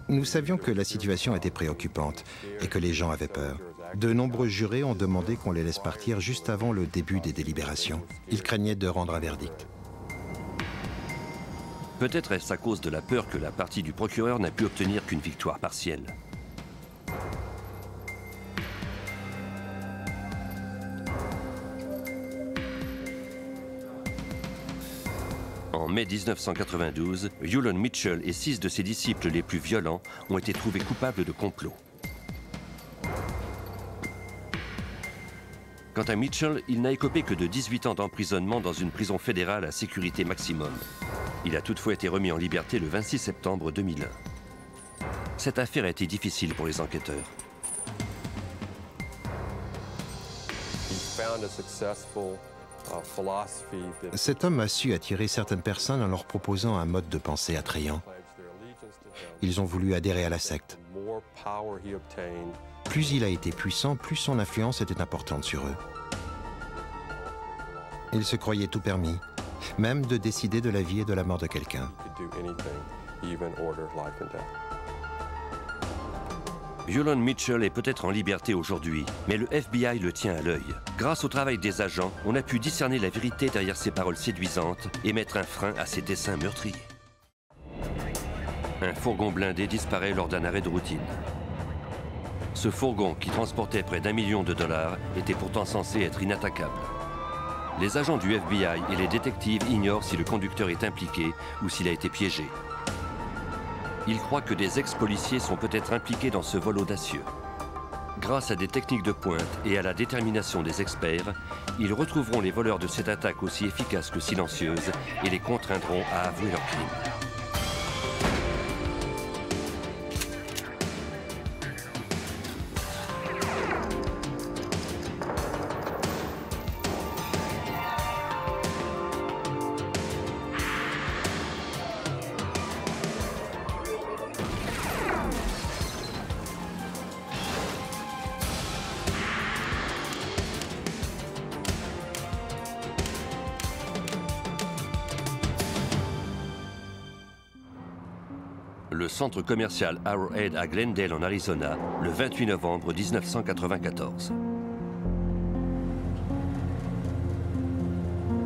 Nous savions que la situation était préoccupante et que les gens avaient peur. De nombreux jurés ont demandé qu'on les laisse partir juste avant le début des délibérations. Ils craignaient de rendre un verdict. Peut-être est-ce à cause de la peur que la partie du procureur n'a pu obtenir qu'une victoire partielle. En mai 1992, Yulon Mitchell et 6 de ses disciples les plus violents ont été trouvés coupables de complot. Quant à Mitchell, il n'a écopé que de 18 ans d'emprisonnement dans une prison fédérale à sécurité maximum. Il a toutefois été remis en liberté le 26 septembre 2001. Cette affaire a été difficile pour les enquêteurs. Cet homme a su attirer certaines personnes en leur proposant un mode de pensée attrayant. ils ont voulu adhérer à la secte. Plus il a été puissant, plus son influence était importante sur eux. Il se croyait tout permis, même de décider de la vie et de la mort de quelqu'un. Yulon Mitchell est peut-être en liberté aujourd'hui, mais le FBI le tient à l'œil. Grâce au travail des agents, on a pu discerner la vérité derrière ses paroles séduisantes et mettre un frein à ses desseins meurtriers. Un fourgon blindé disparaît lors d'un arrêt de routine. Ce fourgon, qui transportait près d'1 million de dollars, était pourtant censé être inattaquable. Les agents du FBI et les détectives ignorent si le conducteur est impliqué ou s'il a été piégé. Ils croient que des ex-policiers sont peut-être impliqués dans ce vol audacieux. Grâce à des techniques de pointe et à la détermination des experts, ils retrouveront les voleurs de cette attaque aussi efficace que silencieuse et les contraindront à avouer leur crime. Le centre commercial Arrowhead à Glendale en Arizona, le 28 novembre 1994.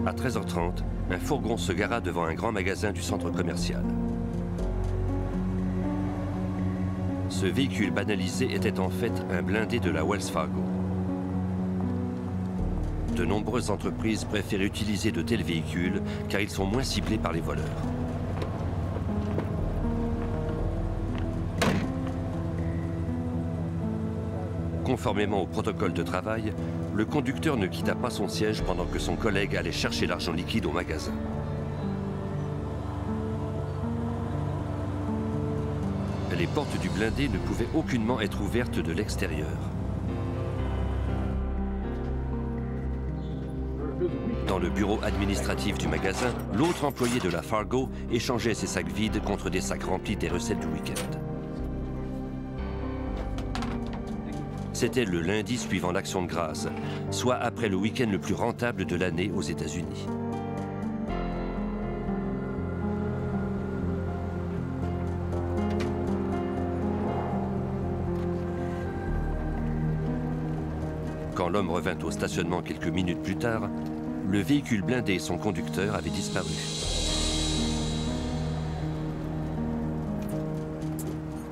À 13h30, un fourgon se gara devant un grand magasin du centre commercial. Ce véhicule banalisé était en fait un blindé de la Wells Fargo. De nombreuses entreprises préfèrent utiliser de tels véhicules car ils sont moins ciblés par les voleurs. Conformément au protocole de travail, le conducteur ne quitta pas son siège pendant que son collègue allait chercher l'argent liquide au magasin. Les portes du blindé ne pouvaient aucunement être ouvertes de l'extérieur. Dans le bureau administratif du magasin, l'autre employé de la Fargo échangeait ses sacs vides contre des sacs remplis des recettes du week-end. C'était le lundi suivant l'Action de grâce, soit après le week-end le plus rentable de l'année aux États-Unis. Quand l'homme revint au stationnement quelques minutes plus tard, le véhicule blindé et son conducteur avaient disparu.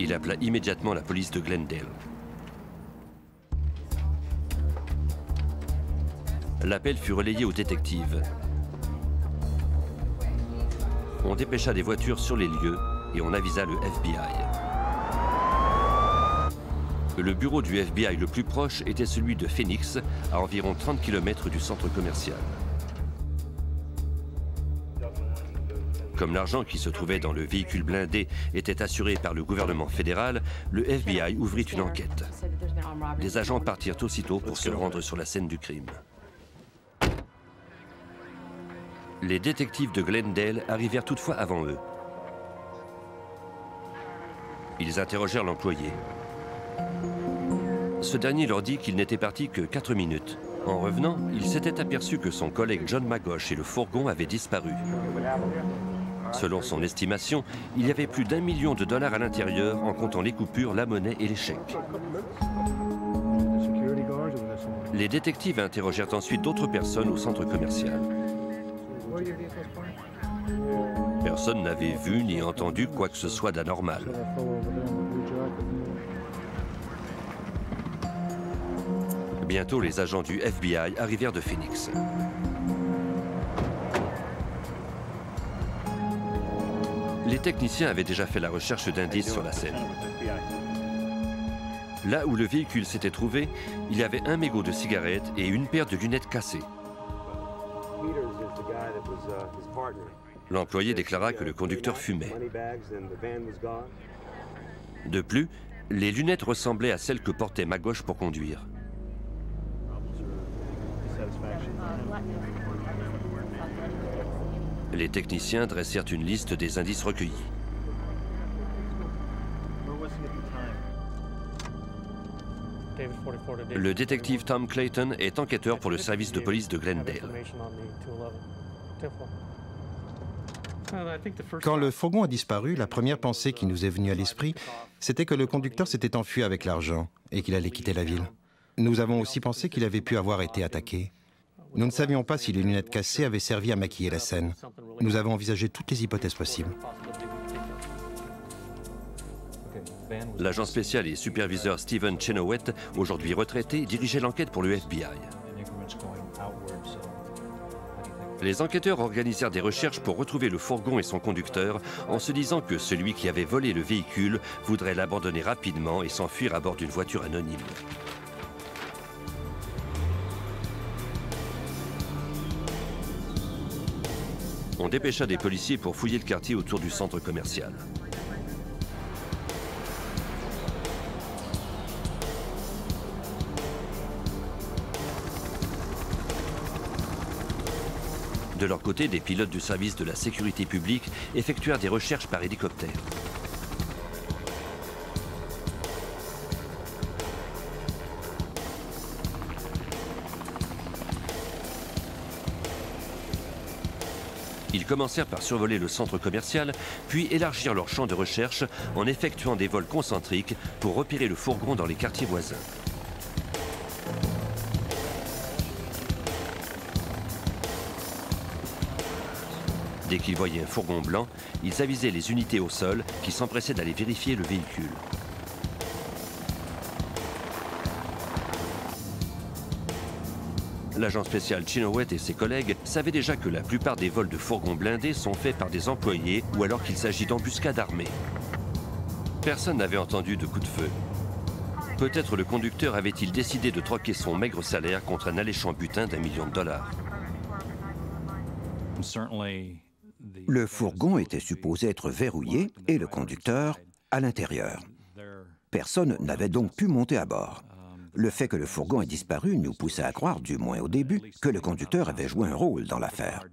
Il appela immédiatement la police de Glendale. L'appel fut relayé aux détectives. On dépêcha des voitures sur les lieux et on avisa le FBI. Le bureau du FBI le plus proche était celui de Phoenix, à environ 30 km du centre commercial. Comme l'argent qui se trouvait dans le véhicule blindé était assuré par le gouvernement fédéral, le FBI ouvrit une enquête. Les agents partirent aussitôt pour se rendre sur la scène du crime. Les détectives de Glendale arrivèrent toutefois avant eux. Ils interrogèrent l'employé. Ce dernier leur dit qu'il n'était parti que 4 minutes. En revenant, il s'était aperçu que son collègue John Maggosh et le fourgon avaient disparu. Selon son estimation, il y avait plus d'1 million de dollars à l'intérieur en comptant les coupures, la monnaie et les chèques. Les détectives interrogèrent ensuite d'autres personnes au centre commercial. Personne n'avait vu ni entendu quoi que ce soit d'anormal. Bientôt, les agents du FBI arrivèrent de Phoenix. Les techniciens avaient déjà fait la recherche d'indices sur la scène. Là où le véhicule s'était trouvé, il y avait un mégot de cigarette et une paire de lunettes cassées. L'employé déclara que le conducteur fumait. De plus, les lunettes ressemblaient à celles que portait Maggosh pour conduire. Les techniciens dressèrent une liste des indices recueillis. Le détective Tom Clayton est enquêteur pour le service de police de Glendale. Quand le fourgon a disparu, la première pensée qui nous est venue à l'esprit, c'était que le conducteur s'était enfui avec l'argent et qu'il allait quitter la ville. Nous avons aussi pensé qu'il avait pu avoir été attaqué. Nous ne savions pas si les lunettes cassées avaient servi à maquiller la scène. Nous avons envisagé toutes les hypothèses possibles. L'agent spécial et superviseur Stephen Chenoweth, aujourd'hui retraité, dirigeait l'enquête pour le FBI. Les enquêteurs organisèrent des recherches pour retrouver le fourgon et son conducteur en se disant que celui qui avait volé le véhicule voudrait l'abandonner rapidement et s'enfuir à bord d'une voiture anonyme. On dépêcha des policiers pour fouiller le quartier autour du centre commercial. De leur côté, des pilotes du service de la sécurité publique effectuèrent des recherches par hélicoptère. Ils commencèrent par survoler le centre commercial, puis élargir leur champ de recherche en effectuant des vols concentriques pour repérer le fourgon dans les quartiers voisins. Dès qu'ils voyaient un fourgon blanc, ils avisaient les unités au sol qui s'empressaient d'aller vérifier le véhicule. L'agent spécial Chenoweth et ses collègues savaient déjà que la plupart des vols de fourgons blindés sont faits par des employés ou alors qu'il s'agit d'embuscades armées. Personne n'avait entendu de coup de feu. Peut-être le conducteur avait-il décidé de troquer son maigre salaire contre un alléchant butin d'1 million de dollars. Le fourgon était supposé être verrouillé et le conducteur à l'intérieur. Personne n'avait donc pu monter à bord. Le fait que le fourgon ait disparu nous poussait à croire, du moins au début, que le conducteur avait joué un rôle dans l'affaire.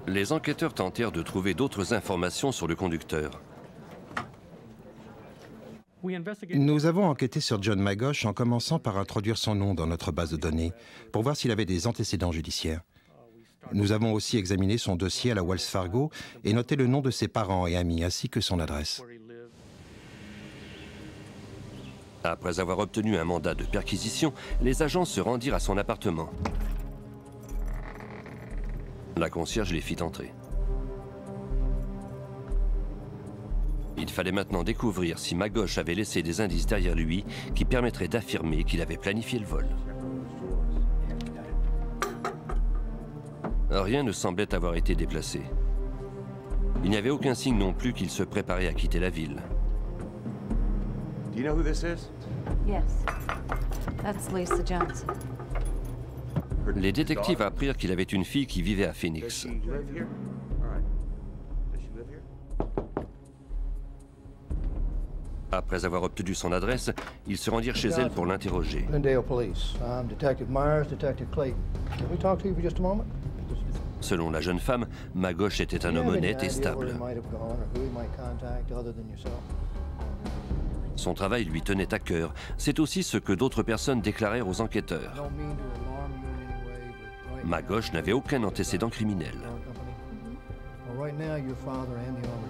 Les enquêteurs tentèrent de trouver d'autres informations sur le conducteur. Nous avons enquêté sur John Magosh en commençant par introduire son nom dans notre base de données pour voir s'il avait des antécédents judiciaires. Nous avons aussi examiné son dossier à la Wells Fargo et noté le nom de ses parents et amis ainsi que son adresse. Après avoir obtenu un mandat de perquisition, les agents se rendirent à son appartement. La concierge les fit entrer. Il fallait maintenant découvrir si Magosh avait laissé des indices derrière lui qui permettraient d'affirmer qu'il avait planifié le vol. Rien ne semblait avoir été déplacé. Il n'y avait aucun signe non plus qu'il se préparait à quitter la ville. Do you know who this is? Yes. That's Lisa Johnson. Les détectives apprirent qu'il avait une fille qui vivait à Phoenix. Après avoir obtenu son adresse, ils se rendirent chez elle pour l'interroger. Glendale Police. I'm Detective Myers, Detective Clayton. Can we talk to you for just a moment? Selon la jeune femme, Magosh était un homme honnête et stable. Son travail lui tenait à cœur. C'est aussi ce que d'autres personnes déclarèrent aux enquêteurs. Magosh n'avait aucun antécédent criminel.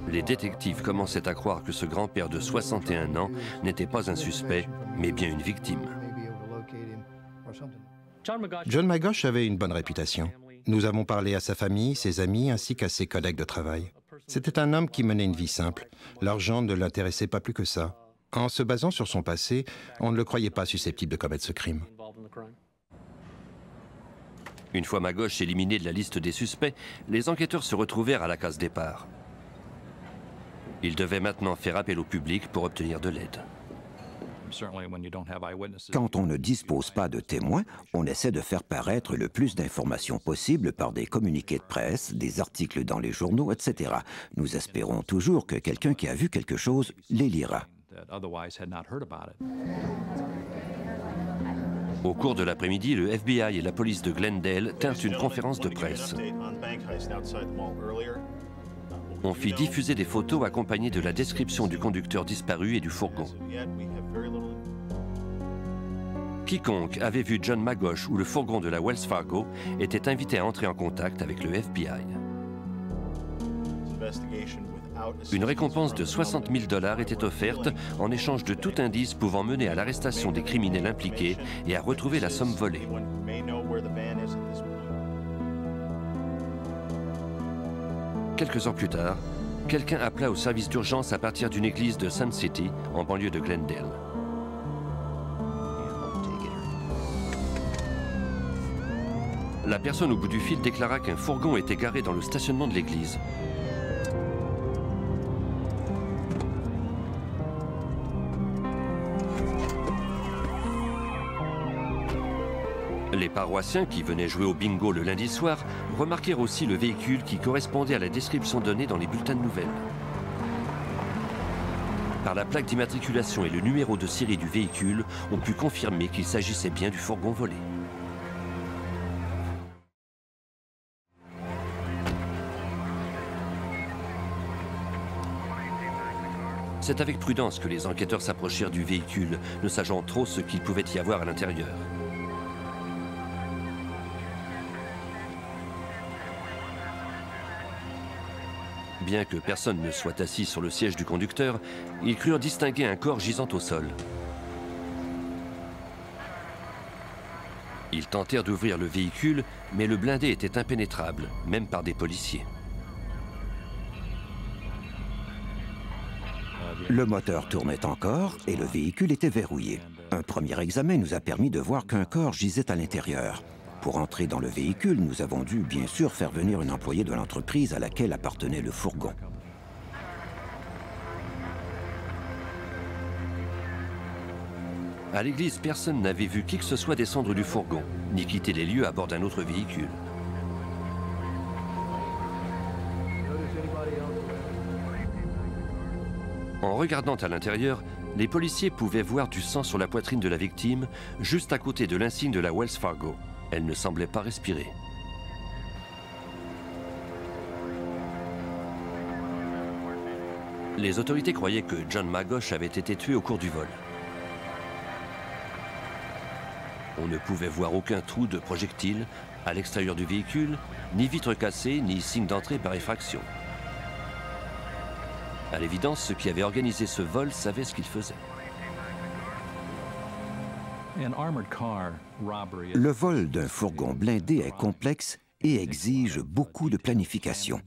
Les détectives commençaient à croire que ce grand-père de 61 ans n'était pas un suspect, mais bien une victime. John Magosh avait une bonne réputation. Nous avons parlé à sa famille, ses amis, ainsi qu'à ses collègues de travail. C'était un homme qui menait une vie simple. L'argent ne l'intéressait pas plus que ça. En se basant sur son passé, on ne le croyait pas susceptible de commettre ce crime. Une fois Magosh éliminé de la liste des suspects, les enquêteurs se retrouvèrent à la case départ. Ils devaient maintenant faire appel au public pour obtenir de l'aide. Quand on ne dispose pas de témoins, on essaie de faire paraître le plus d'informations possible par des communiqués de presse, des articles dans les journaux, etc. Nous espérons toujours que quelqu'un qui a vu quelque chose les lira. Au cours de l'après-midi, le FBI et la police de Glendale tinrent une conférence de presse. On fit diffuser des photos accompagnées de la description du conducteur disparu et du fourgon. Quiconque avait vu John Maggosh ou le fourgon de la Wells Fargo était invité à entrer en contact avec le FBI. Une récompense de 60 000 $ était offerte en échange de tout indice pouvant mener à l'arrestation des criminels impliqués et à retrouver la somme volée. Quelques heures plus tard, quelqu'un appela au service d'urgence à partir d'une église de Sun City, en banlieue de Glendale. La personne au bout du fil déclara qu'un fourgon était garé dans le stationnement de l'église. Les paroissiens qui venaient jouer au bingo le lundi soir remarquèrent aussi le véhicule qui correspondait à la description donnée dans les bulletins de nouvelles. Par la plaque d'immatriculation et le numéro de série du véhicule, on put confirmer qu'il s'agissait bien du fourgon volé. C'est avec prudence que les enquêteurs s'approchèrent du véhicule, ne sachant trop ce qu'il pouvait y avoir à l'intérieur. Bien que personne ne soit assis sur le siège du conducteur, ils crurent distinguer un corps gisant au sol. Ils tentèrent d'ouvrir le véhicule, mais le blindé était impénétrable, même par des policiers. Le moteur tournait encore et le véhicule était verrouillé. Un premier examen nous a permis de voir qu'un corps gisait à l'intérieur. Pour entrer dans le véhicule, nous avons dû bien sûr faire venir une employée de l'entreprise à laquelle appartenait le fourgon. À l'église, personne n'avait vu qui que ce soit descendre du fourgon, ni quitter les lieux à bord d'un autre véhicule. En regardant à l'intérieur, les policiers pouvaient voir du sang sur la poitrine de la victime, juste à côté de l'insigne de la Wells Fargo. Elle ne semblait pas respirer. Les autorités croyaient que John Maggosh avait été tué au cours du vol. On ne pouvait voir aucun trou de projectile à l'extérieur du véhicule, ni vitre cassée, ni signe d'entrée par effraction. À l'évidence, ceux qui avaient organisé ce vol savaient ce qu'ils faisaient. Le vol d'un fourgon blindé est complexe et exige beaucoup de planification.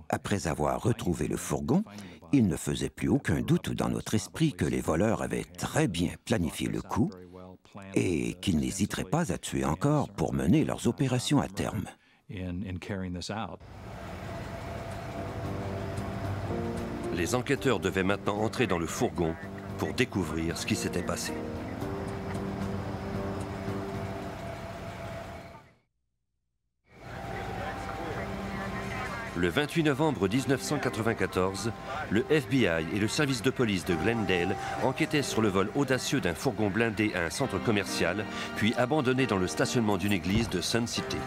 Après avoir retrouvé le fourgon, il ne faisait plus aucun doute dans notre esprit que les voleurs avaient très bien planifié le coup et qu'ils n'hésiteraient pas à tuer encore pour mener leurs opérations à terme. Les enquêteurs devaient maintenant entrer dans le fourgon pour découvrir ce qui s'était passé. Le 28 novembre 1994, le FBI et le service de police de Glendale enquêtaient sur le vol audacieux d'un fourgon blindé à un centre commercial, puis abandonné dans le stationnement d'une église de Sun City.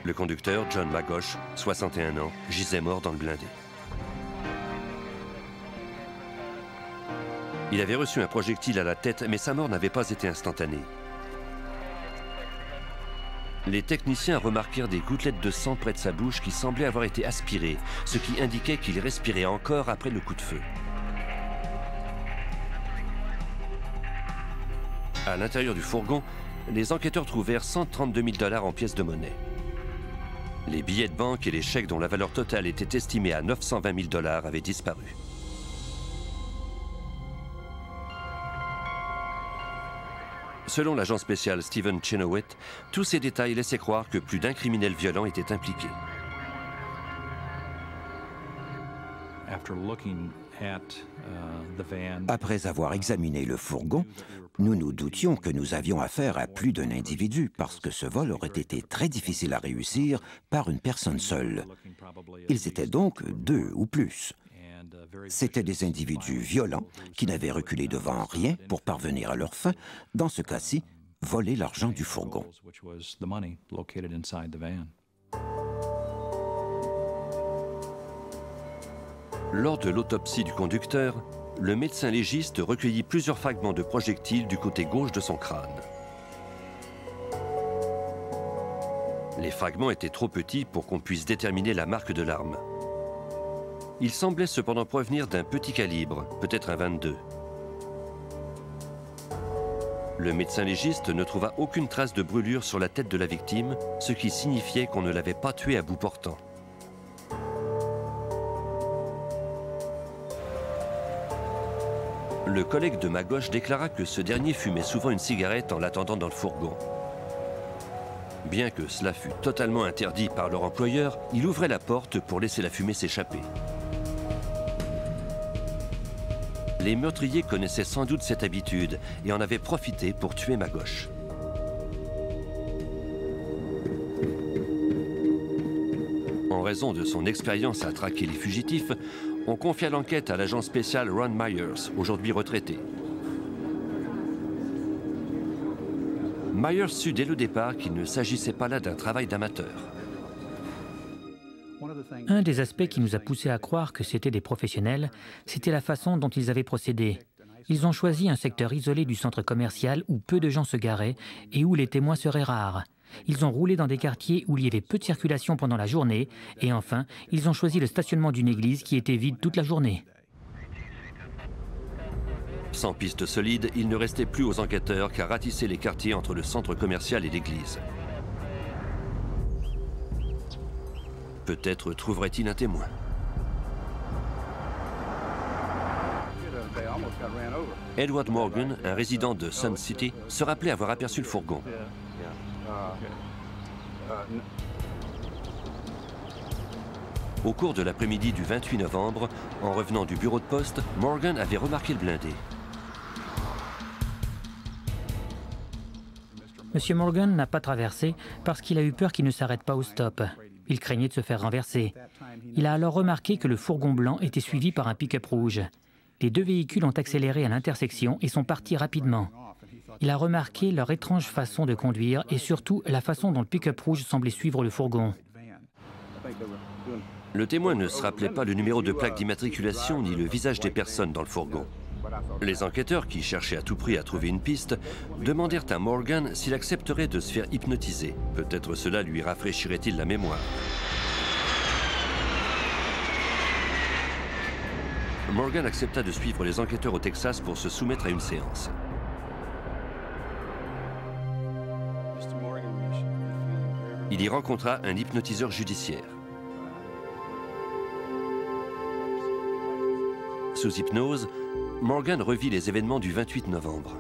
Le conducteur, John Maggosh, 61 ans, gisait mort dans le blindé. Il avait reçu un projectile à la tête, mais sa mort n'avait pas été instantanée. Les techniciens remarquèrent des gouttelettes de sang près de sa bouche qui semblaient avoir été aspirées, ce qui indiquait qu'il respirait encore après le coup de feu. À l'intérieur du fourgon, les enquêteurs trouvèrent 132 000 $ en pièces de monnaie. Les billets de banque et les chèques dont la valeur totale était estimée à 920 000 $ avaient disparu. Selon l'agent spécial Stephen Chenoweth, tous ces détails laissaient croire que plus d'un criminel violent était impliqué. Après avoir examiné le fourgon, nous nous doutions que nous avions affaire à plus d'un individu parce que ce vol aurait été très difficile à réussir par une personne seule. Ils étaient donc deux ou plus. C'étaient des individus violents qui n'avaient reculé devant rien pour parvenir à leur fin, dans ce cas-ci, voler l'argent du fourgon. Lors de l'autopsie du conducteur, le médecin légiste recueillit plusieurs fragments de projectiles du côté gauche de son crâne. Les fragments étaient trop petits pour qu'on puisse déterminer la marque de l'arme. Ils semblaient cependant provenir d'un petit calibre, peut-être un 22. Le médecin légiste ne trouva aucune trace de brûlure sur la tête de la victime, ce qui signifiait qu'on ne l'avait pas tué à bout portant. Le collègue de Magloire déclara que ce dernier fumait souvent une cigarette en l'attendant dans le fourgon. Bien que cela fût totalement interdit par leur employeur, il ouvrait la porte pour laisser la fumée s'échapper. Les meurtriers connaissaient sans doute cette habitude et en avaient profité pour tuer Magloire. En raison de son expérience à traquer les fugitifs, on confia l'enquête à l'agent spécial Ron Myers, aujourd'hui retraité. Myers sut dès le départ qu'il ne s'agissait pas là d'un travail d'amateur. Un des aspects qui nous a poussé à croire que c'était des professionnels, c'était la façon dont ils avaient procédé. Ils ont choisi un secteur isolé du centre commercial où peu de gens se garaient et où les témoins seraient rares. Ils ont roulé dans des quartiers où il y avait peu de circulation pendant la journée et enfin, ils ont choisi le stationnement d'une église qui était vide toute la journée. Sans piste solide, il ne restait plus aux enquêteurs qu'à ratisser les quartiers entre le centre commercial et l'église. Peut-être trouverait-il un témoin. Edward Morgan, un résident de Sun City, se rappelait avoir aperçu le fourgon. Au cours de l'après-midi du 28 novembre, en revenant du bureau de poste, Morgan avait remarqué le blindé. Monsieur Morgan n'a pas traversé parce qu'il a eu peur qu'il ne s'arrête pas au stop. Il craignait de se faire renverser. Il a alors remarqué que le fourgon blanc était suivi par un pick-up rouge. Les deux véhicules ont accéléré à l'intersection et sont partis rapidement. Il a remarqué leur étrange façon de conduire et surtout la façon dont le pick-up rouge semblait suivre le fourgon. Le témoin ne se rappelait pas le numéro de plaque d'immatriculation ni le visage des personnes dans le fourgon. Les enquêteurs, qui cherchaient à tout prix à trouver une piste, demandèrent à Morgan s'il accepterait de se faire hypnotiser. Peut-être cela lui rafraîchirait-il la mémoire. Morgan accepta de suivre les enquêteurs au Texas pour se soumettre à une séance. Il y rencontra un hypnotiseur judiciaire. Sous hypnose, Morgan revit les événements du 28 novembre.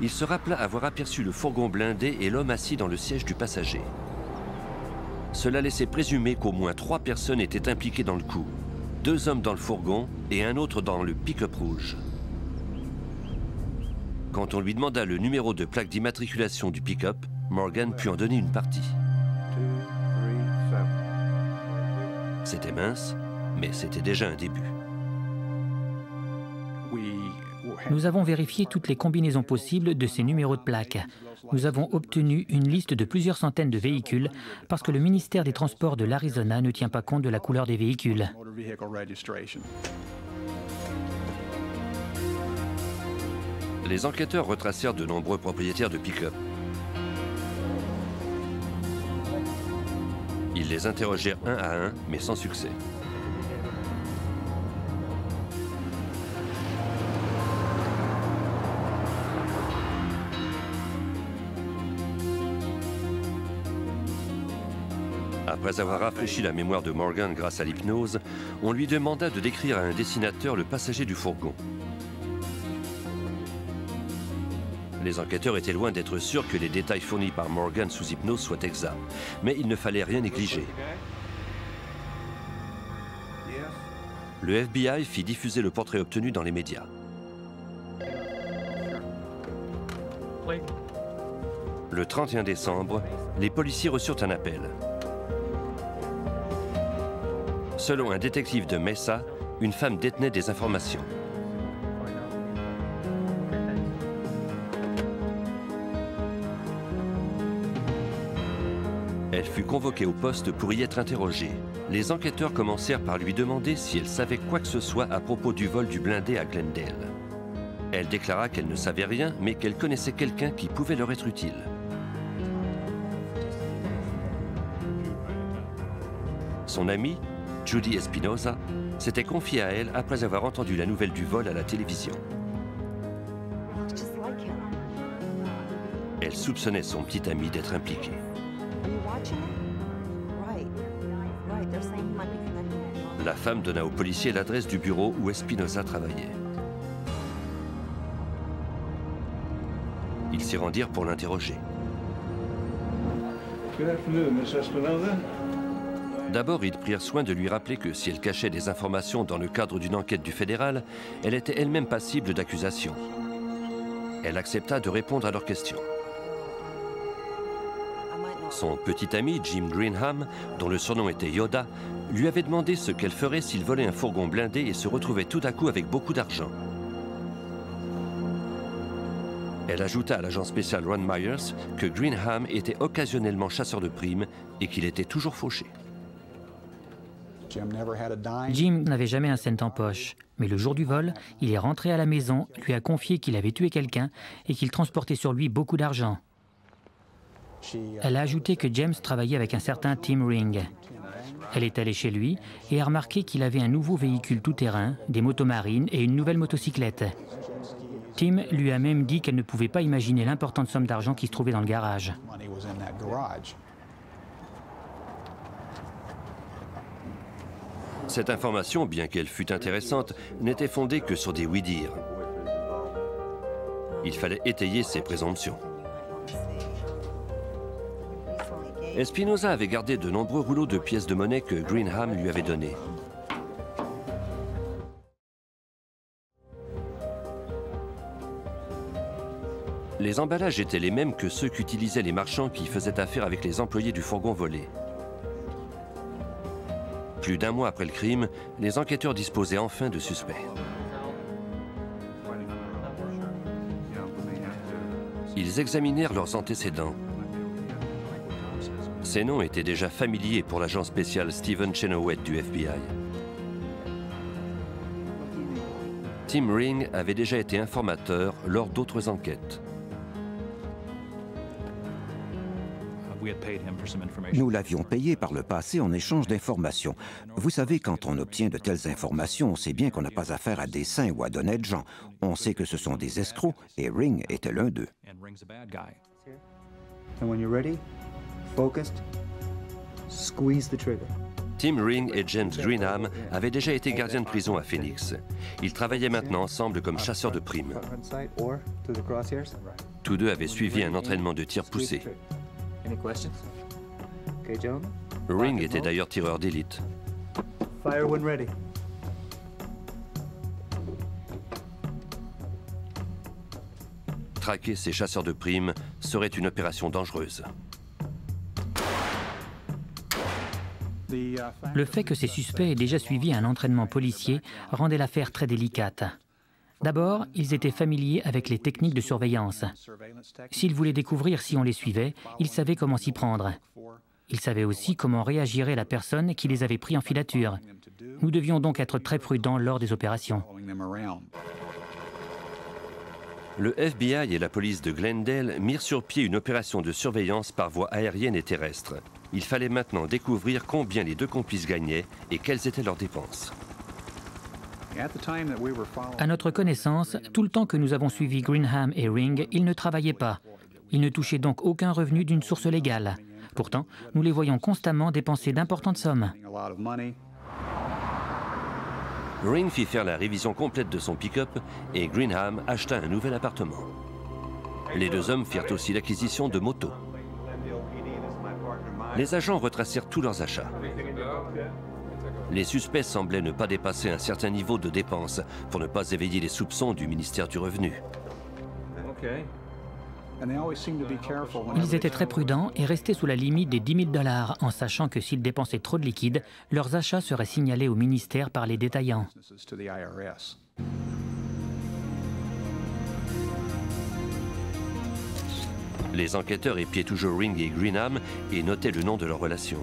Il se rappela avoir aperçu le fourgon blindé et l'homme assis dans le siège du passager. Cela laissait présumer qu'au moins 3 personnes étaient impliquées dans le coup. 2 hommes dans le fourgon et un autre dans le pick-up rouge. Quand on lui demanda le numéro de plaque d'immatriculation du pick-up, Morgan put en donner une partie. C'était mince, mais c'était déjà un début. Nous avons vérifié toutes les combinaisons possibles de ces numéros de plaques. Nous avons obtenu une liste de plusieurs centaines de véhicules parce que le ministère des Transports de l'Arizona ne tient pas compte de la couleur des véhicules. Les enquêteurs retracèrent de nombreux propriétaires de pick-up. Ils les interrogèrent un à un, mais sans succès. Après avoir rafraîchi la mémoire de Morgan grâce à l'hypnose, on lui demanda de décrire à un dessinateur le passager du fourgon. Les enquêteurs étaient loin d'être sûrs que les détails fournis par Morgan sous hypnose soient exacts, mais il ne fallait rien négliger. Le FBI fit diffuser le portrait obtenu dans les médias. Le 31 décembre, les policiers reçurent un appel. Selon un détective de Mesa, une femme détenait des informations. Elle fut convoquée au poste pour y être interrogée. Les enquêteurs commencèrent par lui demander si elle savait quoi que ce soit à propos du vol du blindé à Glendale. Elle déclara qu'elle ne savait rien, mais qu'elle connaissait quelqu'un qui pouvait leur être utile. Son amie, Judy Espinosa, s'était confiée à elle après avoir entendu la nouvelle du vol à la télévision. Elle soupçonnait son petit ami d'être impliqué. La femme donna au policier l'adresse du bureau où Espinosa travaillait. Ils s'y rendirent pour l'interroger. D'abord, ils prirent soin de lui rappeler que si elle cachait des informations dans le cadre d'une enquête du fédéral, elle était elle-même passible d'accusations. Elle accepta de répondre à leurs questions. Son petit ami, Jim Greenham, dont le surnom était Yoda, lui avait demandé ce qu'elle ferait s'il volait un fourgon blindé et se retrouvait tout à coup avec beaucoup d'argent. Elle ajouta à l'agent spécial Ron Myers que Greenham était occasionnellement chasseur de primes et qu'il était toujours fauché. Jim n'avait jamais un cent en poche, mais le jour du vol, il est rentré à la maison, lui a confié qu'il avait tué quelqu'un et qu'il transportait sur lui beaucoup d'argent. Elle a ajouté que James travaillait avec un certain Tim Ring. Elle est allée chez lui et a remarqué qu'il avait un nouveau véhicule tout-terrain, des motomarines et une nouvelle motocyclette. Tim lui a même dit qu'elle ne pouvait pas imaginer l'importante somme d'argent qui se trouvait dans le garage. Cette information, bien qu'elle fût intéressante, n'était fondée que sur des oui-dire. Il fallait étayer ses présomptions. Espinosa avait gardé de nombreux rouleaux de pièces de monnaie que Greenham lui avait donnés. Les emballages étaient les mêmes que ceux qu'utilisaient les marchands qui faisaient affaire avec les employés du fourgon volé. Plus d'un mois après le crime, les enquêteurs disposaient enfin de suspects. Ils examinèrent leurs antécédents. Ces noms étaient déjà familiers pour l'agent spécial Stephen Chenoweth du FBI. Tim Ring avait déjà été informateur lors d'autres enquêtes. Nous l'avions payé par le passé en échange d'informations. Vous savez, quand on obtient de telles informations, on sait bien qu'on n'a pas affaire à des saints ou à d'honnêtes gens. On sait que ce sont des escrocs, et Ring était l'un d'eux. Tim Ring et James Greenham avaient déjà été gardiens de prison à Phoenix. Ils travaillaient maintenant ensemble comme chasseurs de primes. Tous deux avaient suivi un entraînement de tir poussé. Ring était d'ailleurs tireur d'élite. Traquer ces chasseurs de primes serait une opération dangereuse. Le fait que ces suspects aient déjà suivi un entraînement policier rendait l'affaire très délicate. D'abord, ils étaient familiers avec les techniques de surveillance. S'ils voulaient découvrir si on les suivait, ils savaient comment s'y prendre. Ils savaient aussi comment réagirait la personne qui les avait pris en filature. Nous devions donc être très prudents lors des opérations. Le FBI et la police de Glendale mirent sur pied une opération de surveillance par voie aérienne et terrestre. Il fallait maintenant découvrir combien les deux complices gagnaient et quelles étaient leurs dépenses. À notre connaissance, tout le temps que nous avons suivi Greenham et Ring, ils ne travaillaient pas. Ils ne touchaient donc aucun revenu d'une source légale. Pourtant, nous les voyons constamment dépenser d'importantes sommes. Ring fit faire la révision complète de son pick-up et Greenham acheta un nouvel appartement. Les deux hommes firent aussi l'acquisition de motos. Les agents retracèrent tous leurs achats. Les suspects semblaient ne pas dépasser un certain niveau de dépenses pour ne pas éveiller les soupçons du ministère du Revenu. Ils étaient très prudents et restaient sous la limite des 10 000 $ en sachant que s'ils dépensaient trop de liquide, leurs achats seraient signalés au ministère par les détaillants. Les enquêteurs épiaient toujours Ring et Greenham et notaient le nom de leur relation.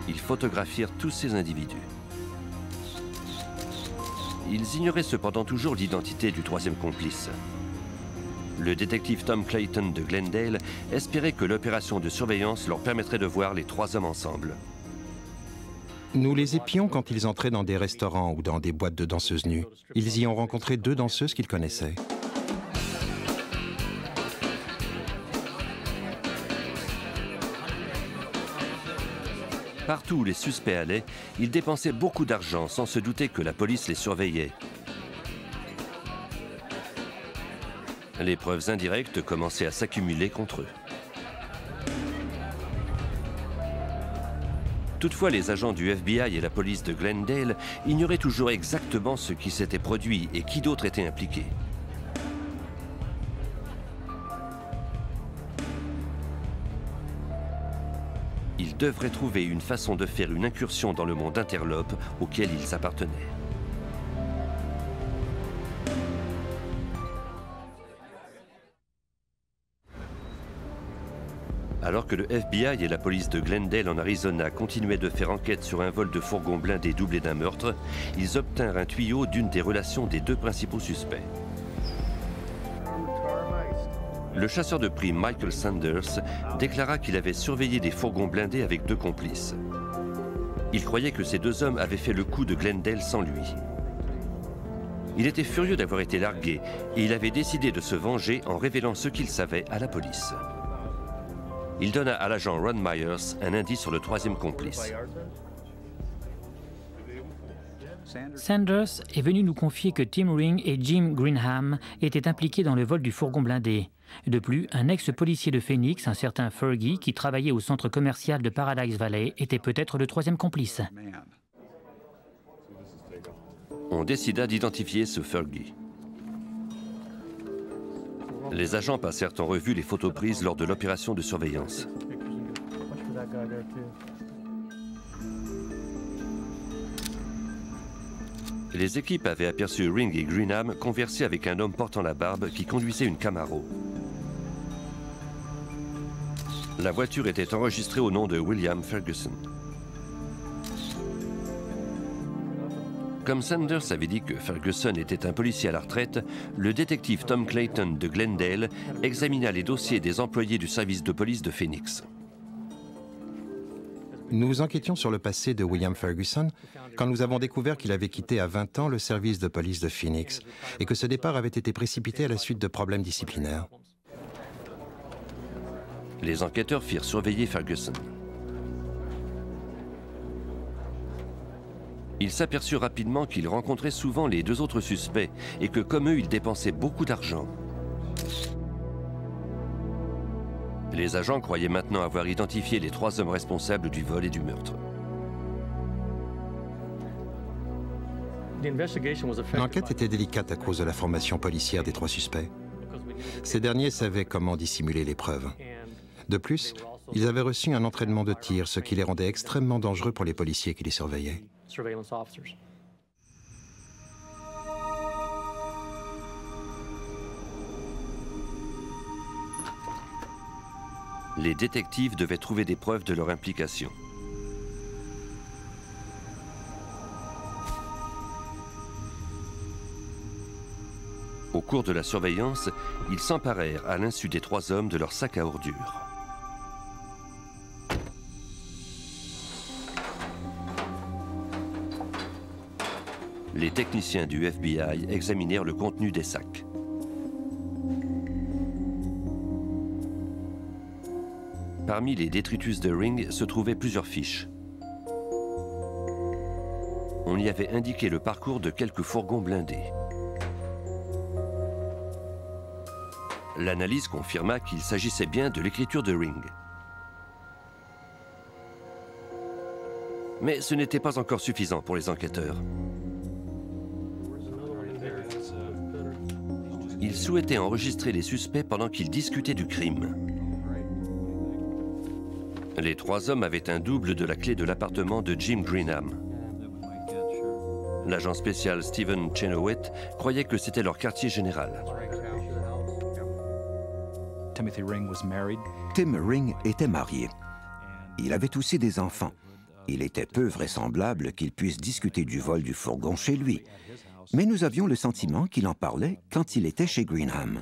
Ils photographièrent tous ces individus. Ils ignoraient cependant toujours l'identité du troisième complice. Le détective Tom Clayton de Glendale espérait que l'opération de surveillance leur permettrait de voir les trois hommes ensemble. Nous les épions quand ils entraient dans des restaurants ou dans des boîtes de danseuses nues. Ils y ont rencontré 2 danseuses qu'ils connaissaient. Partout où les suspects allaient, ils dépensaient beaucoup d'argent sans se douter que la police les surveillait. Les preuves indirectes commençaient à s'accumuler contre eux. Toutefois, les agents du FBI et la police de Glendale ignoraient toujours exactement ce qui s'était produit et qui d'autre était impliqué. Ils devraient trouver une façon de faire une incursion dans le monde interlope auquel ils appartenaient. Alors que le FBI et la police de Glendale en Arizona continuaient de faire enquête sur un vol de fourgon blindé doublé d'un meurtre, ils obtinrent un tuyau d'une des relations des 2 principaux suspects. Le chasseur de primes Michael Sanders déclara qu'il avait surveillé des fourgons blindés avec 2 complices. Il croyait que ces 2 hommes avaient fait le coup de Glendale sans lui. Il était furieux d'avoir été largué et il avait décidé de se venger en révélant ce qu'il savait à la police. Il donna à l'agent Ron Myers un indice sur le 3e complice. Sanders est venu nous confier que Tim Ring et Jim Greenham étaient impliqués dans le vol du fourgon blindé. De plus, un ex-policier de Phoenix, un certain Fergie, qui travaillait au centre commercial de Paradise Valley, était peut-être le 3e complice. On décida d'identifier ce Fergie. Les agents passèrent en revue les photos prises lors de l'opération de surveillance. Les équipes avaient aperçu Ring et Greenham converser avec un homme portant la barbe qui conduisait une Camaro. La voiture était enregistrée au nom de William Ferguson. Comme Sanders avait dit que Ferguson était un policier à la retraite, le détective Tom Clayton de Glendale examina les dossiers des employés du service de police de Phoenix. Nous enquêtions sur le passé de William Ferguson quand nous avons découvert qu'il avait quitté à 20 ans le service de police de Phoenix et que ce départ avait été précipité à la suite de problèmes disciplinaires. Les enquêteurs firent surveiller Ferguson. Ils s'aperçurent rapidement qu'il rencontrait souvent les 2 autres suspects et que, comme eux, il dépensait beaucoup d'argent. Les agents croyaient maintenant avoir identifié les 3 hommes responsables du vol et du meurtre. L'enquête était délicate à cause de la formation policière des 3 suspects. Ces derniers savaient comment dissimuler les preuves. De plus, ils avaient reçu un entraînement de tir, ce qui les rendait extrêmement dangereux pour les policiers qui les surveillaient. Les détectives devaient trouver des preuves de leur implication. Au cours de la surveillance, ils s'emparèrent à l'insu des 3 hommes de leur sac à ordures. Les techniciens du FBI examinèrent le contenu des sacs. Parmi les détritus de Ring se trouvaient plusieurs fiches. On y avait indiqué le parcours de quelques fourgons blindés. L'analyse confirma qu'il s'agissait bien de l'écriture de Ring. Mais ce n'était pas encore suffisant pour les enquêteurs. Ils souhaitaient enregistrer les suspects pendant qu'ils discutaient du crime. Les 3 hommes avaient un double de la clé de l'appartement de Jim Greenham. L'agent spécial Stephen Chenoweth croyait que c'était leur quartier général. Tim Ring était marié. Il avait aussi des enfants. Il était peu vraisemblable qu'il puisse discuter du vol du fourgon chez lui. Mais nous avions le sentiment qu'il en parlait quand il était chez Greenham.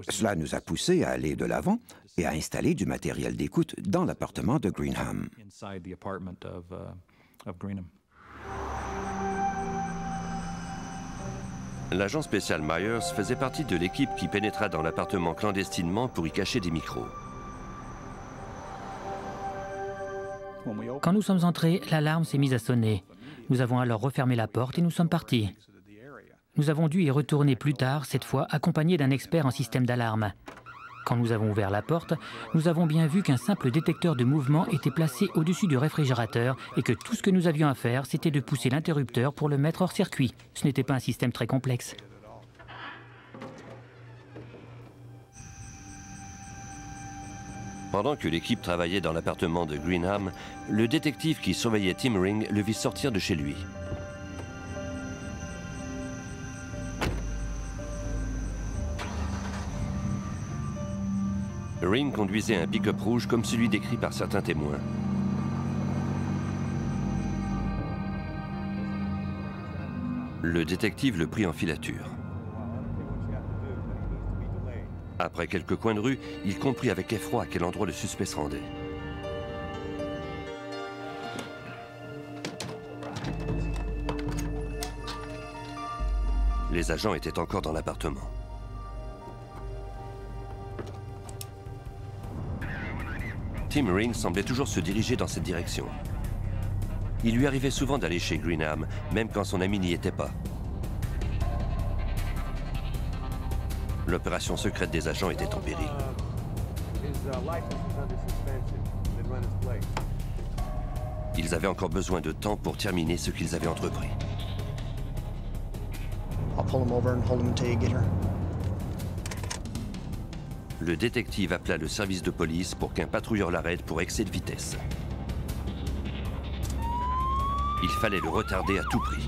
Cela nous a poussés à aller de l'avant et à installer du matériel d'écoute dans l'appartement de Greenham. L'agent spécial Myers faisait partie de l'équipe qui pénétra dans l'appartement clandestinement pour y cacher des micros. Quand nous sommes entrés, l'alarme s'est mise à sonner. Nous avons alors refermé la porte et nous sommes partis. Nous avons dû y retourner plus tard, cette fois accompagnés d'un expert en système d'alarme. Quand nous avons ouvert la porte, nous avons bien vu qu'un simple détecteur de mouvement était placé au-dessus du réfrigérateur et que tout ce que nous avions à faire, c'était de pousser l'interrupteur pour le mettre hors circuit. Ce n'était pas un système très complexe. Pendant que l'équipe travaillait dans l'appartement de Greenham, le détective qui surveillait Tim Ring le vit sortir de chez lui. Ring conduisait un pick-up rouge comme celui décrit par certains témoins. Le détective le prit en filature. Après quelques coins de rue, il comprit avec effroi à quel endroit le suspect se rendait. Les agents étaient encore dans l'appartement. Tim Ring semblait toujours se diriger dans cette direction. Il lui arrivait souvent d'aller chez Greenham, même quand son ami n'y était pas. L'opération secrète des agents était en péril. Ils avaient encore besoin de temps pour terminer ce qu'ils avaient entrepris. Le détective appela le service de police pour qu'un patrouilleur l'arrête pour excès de vitesse. Il fallait le retarder à tout prix.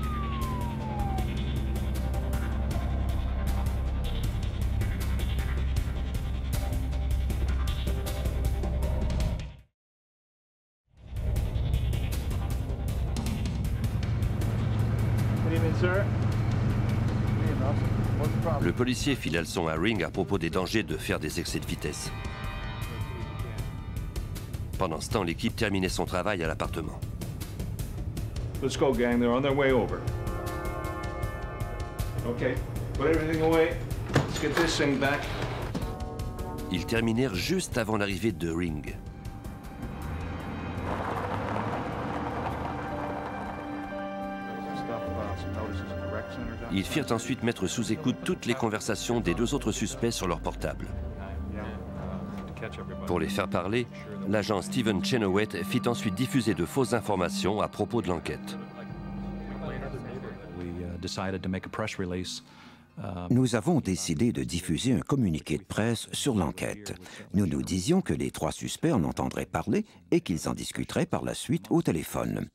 Le policier fit la leçon à Ring à propos des dangers de faire des excès de vitesse. Pendant ce temps, l'équipe terminait son travail à l'appartement. Let's go, gang. They're on their way over. Okay, put everything away. Let's get this thing back. Ils terminèrent juste avant l'arrivée de Ring. Ils firent ensuite mettre sous écoute toutes les conversations des deux autres suspects sur leur portable. Pour les faire parler, l'agent Stephen Chenoweth fit ensuite diffuser de fausses informations à propos de l'enquête. Nous avons décidé de diffuser un communiqué de presse sur l'enquête. Nous nous disions que les trois suspects en entendraient parler et qu'ils en discuteraient par la suite au téléphone.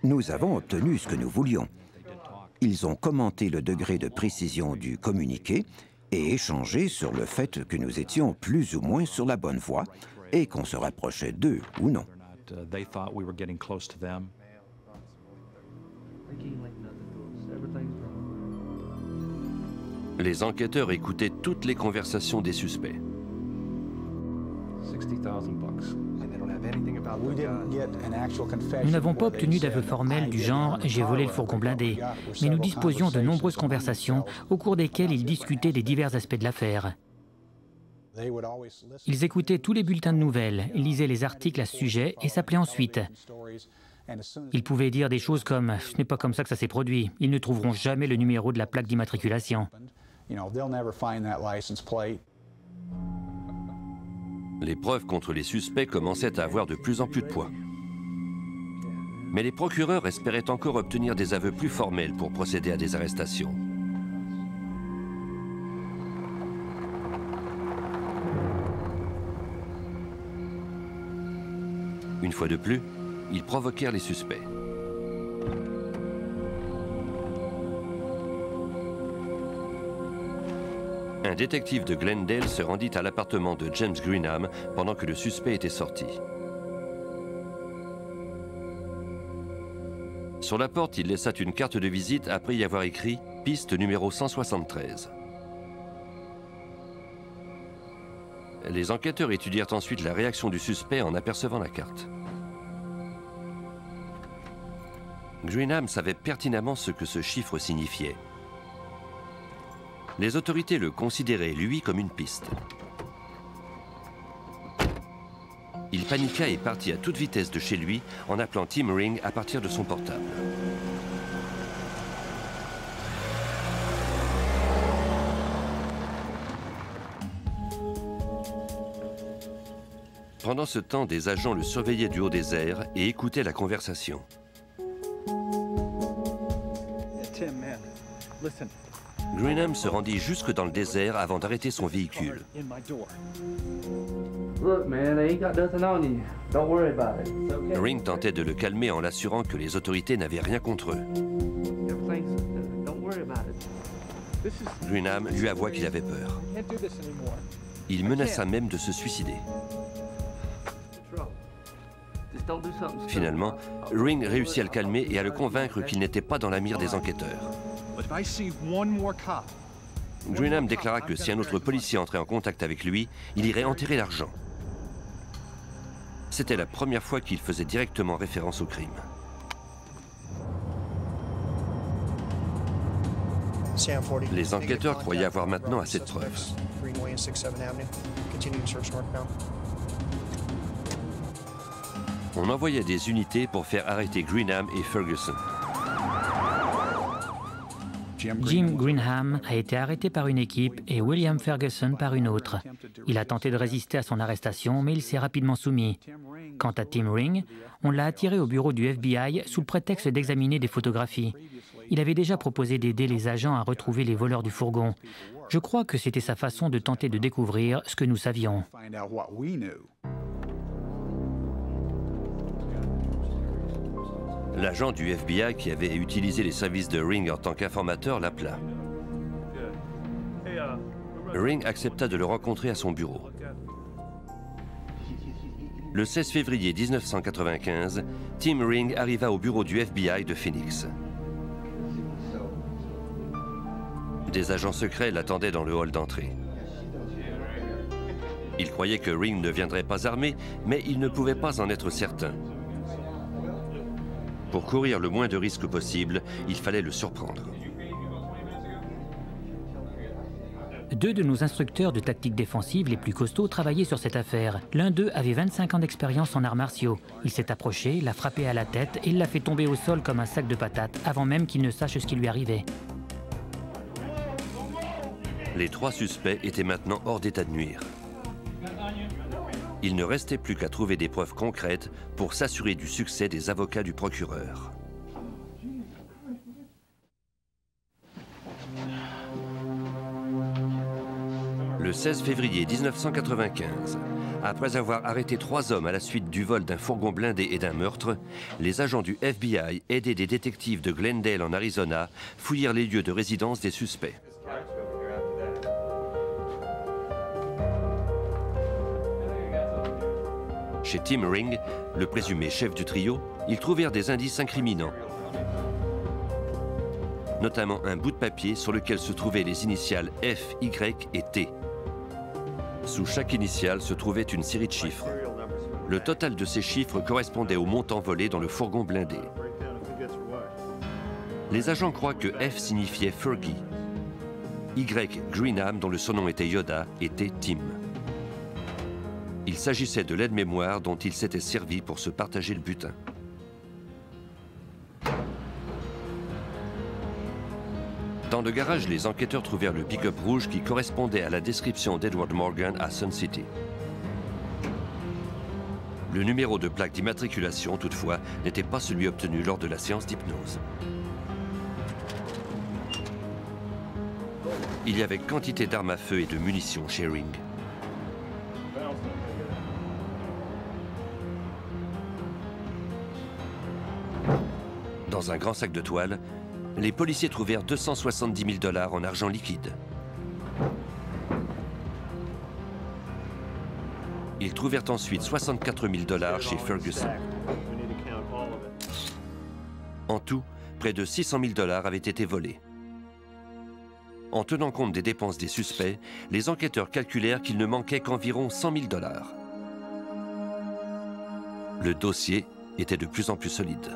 Nous avons obtenu ce que nous voulions. Ils ont commenté le degré de précision du communiqué et échangé sur le fait que nous étions plus ou moins sur la bonne voie et qu'on se rapprochait d'eux ou non. Les enquêteurs écoutaient toutes les conversations des suspects. Nous n'avons pas obtenu d'aveu formel du genre « j'ai volé le fourgon blindé », mais nous disposions de nombreuses conversations au cours desquelles ils discutaient des divers aspects de l'affaire. Ils écoutaient tous les bulletins de nouvelles, lisaient les articles à ce sujet et s'appelaient ensuite. Ils pouvaient dire des choses comme « ce n'est pas comme ça que ça s'est produit, ils ne trouveront jamais le numéro de la plaque d'immatriculation ». Les preuves contre les suspects commençaient à avoir de plus en plus de poids. Mais les procureurs espéraient encore obtenir des aveux plus formels pour procéder à des arrestations. Une fois de plus, ils provoquèrent les suspects. Un détective de Glendale se rendit à l'appartement de James Greenham pendant que le suspect était sorti. Sur la porte, il laissa une carte de visite après y avoir écrit « Piste numéro 173 ». Les enquêteurs étudièrent ensuite la réaction du suspect en apercevant la carte. Greenham savait pertinemment ce que ce chiffre signifiait. Les autorités le considéraient, lui, comme une piste. Il paniqua et partit à toute vitesse de chez lui en appelant Tim Ring à partir de son portable. Pendant ce temps, des agents le surveillaient du haut des airs et écoutaient la conversation. Tim, man, listen. Greenham se rendit jusque dans le désert avant d'arrêter son véhicule. Ring tentait de le calmer en l'assurant que les autorités n'avaient rien contre eux. Greenham lui avoua qu'il avait peur. Il menaça même de se suicider. Finalement, Ring réussit à le calmer et à le convaincre qu'il n'était pas dans la mire des enquêteurs. Greenham déclara que si un autre policier entrait en contact avec lui, il irait enterrer l'argent. C'était la première fois qu'il faisait directement référence au crime. Les enquêteurs croyaient avoir maintenant assez de preuves. On envoyait des unités pour faire arrêter Greenham et Ferguson. Jim Greenham a été arrêté par une équipe et William Ferguson par une autre. Il a tenté de résister à son arrestation, mais il s'est rapidement soumis. Quant à Tim Ring, on l'a attiré au bureau du FBI sous le prétexte d'examiner des photographies. Il avait déjà proposé d'aider les agents à retrouver les voleurs du fourgon. Je crois que c'était sa façon de tenter de découvrir ce que nous savions. L'agent du FBI qui avait utilisé les services de Ring en tant qu'informateur l'appela. Ring accepta de le rencontrer à son bureau. Le 16 février 1995, Tim Ring arriva au bureau du FBI de Phoenix. Des agents secrets l'attendaient dans le hall d'entrée. Il croyait que Ring ne viendrait pas armé, mais il ne pouvait pas en être certain. Pour courir le moins de risques possible, il fallait le surprendre. Deux de nos instructeurs de tactique défensive les plus costauds travaillaient sur cette affaire. L'un d'eux avait 25 ans d'expérience en arts martiaux. Il s'est approché, l'a frappé à la tête et l'a fait tomber au sol comme un sac de patates avant même qu'il ne sache ce qui lui arrivait. Les trois suspects étaient maintenant hors d'état de nuire. Il ne restait plus qu'à trouver des preuves concrètes pour s'assurer du succès des avocats du procureur. Le 16 février 1995, après avoir arrêté 3 hommes à la suite du vol d'un fourgon blindé et d'un meurtre, les agents du FBI, aidés des détectives de Glendale en Arizona, fouillèrent les lieux de résidence des suspects. Chez Tim Ring, le présumé chef du trio, ils trouvèrent des indices incriminants, notamment un bout de papier sur lequel se trouvaient les initiales F, Y et T. Sous chaque initiale se trouvait une série de chiffres. Le total de ces chiffres correspondait au montant volé dans le fourgon blindé. Les agents croient que F signifiait Fergie, Y, Greenham, dont le surnom était Yoda, était Tim. Il s'agissait de l'aide-mémoire dont il s'était servi pour se partager le butin. Dans le garage, les enquêteurs trouvèrent le pick-up rouge qui correspondait à la description d'Edward Morgan à Sun City. Le numéro de plaque d'immatriculation, toutefois, n'était pas celui obtenu lors de la séance d'hypnose. Il y avait quantité d'armes à feu et de munitions chez Ring. Dans un grand sac de toile, les policiers trouvèrent 270 000 $ en argent liquide. Ils trouvèrent ensuite 64 000 $ chez Ferguson. En tout, près de 600 000 $ avaient été volés. En tenant compte des dépenses des suspects, les enquêteurs calculèrent qu'il ne manquait qu'environ 100 000 $. Le dossier était de plus en plus solide.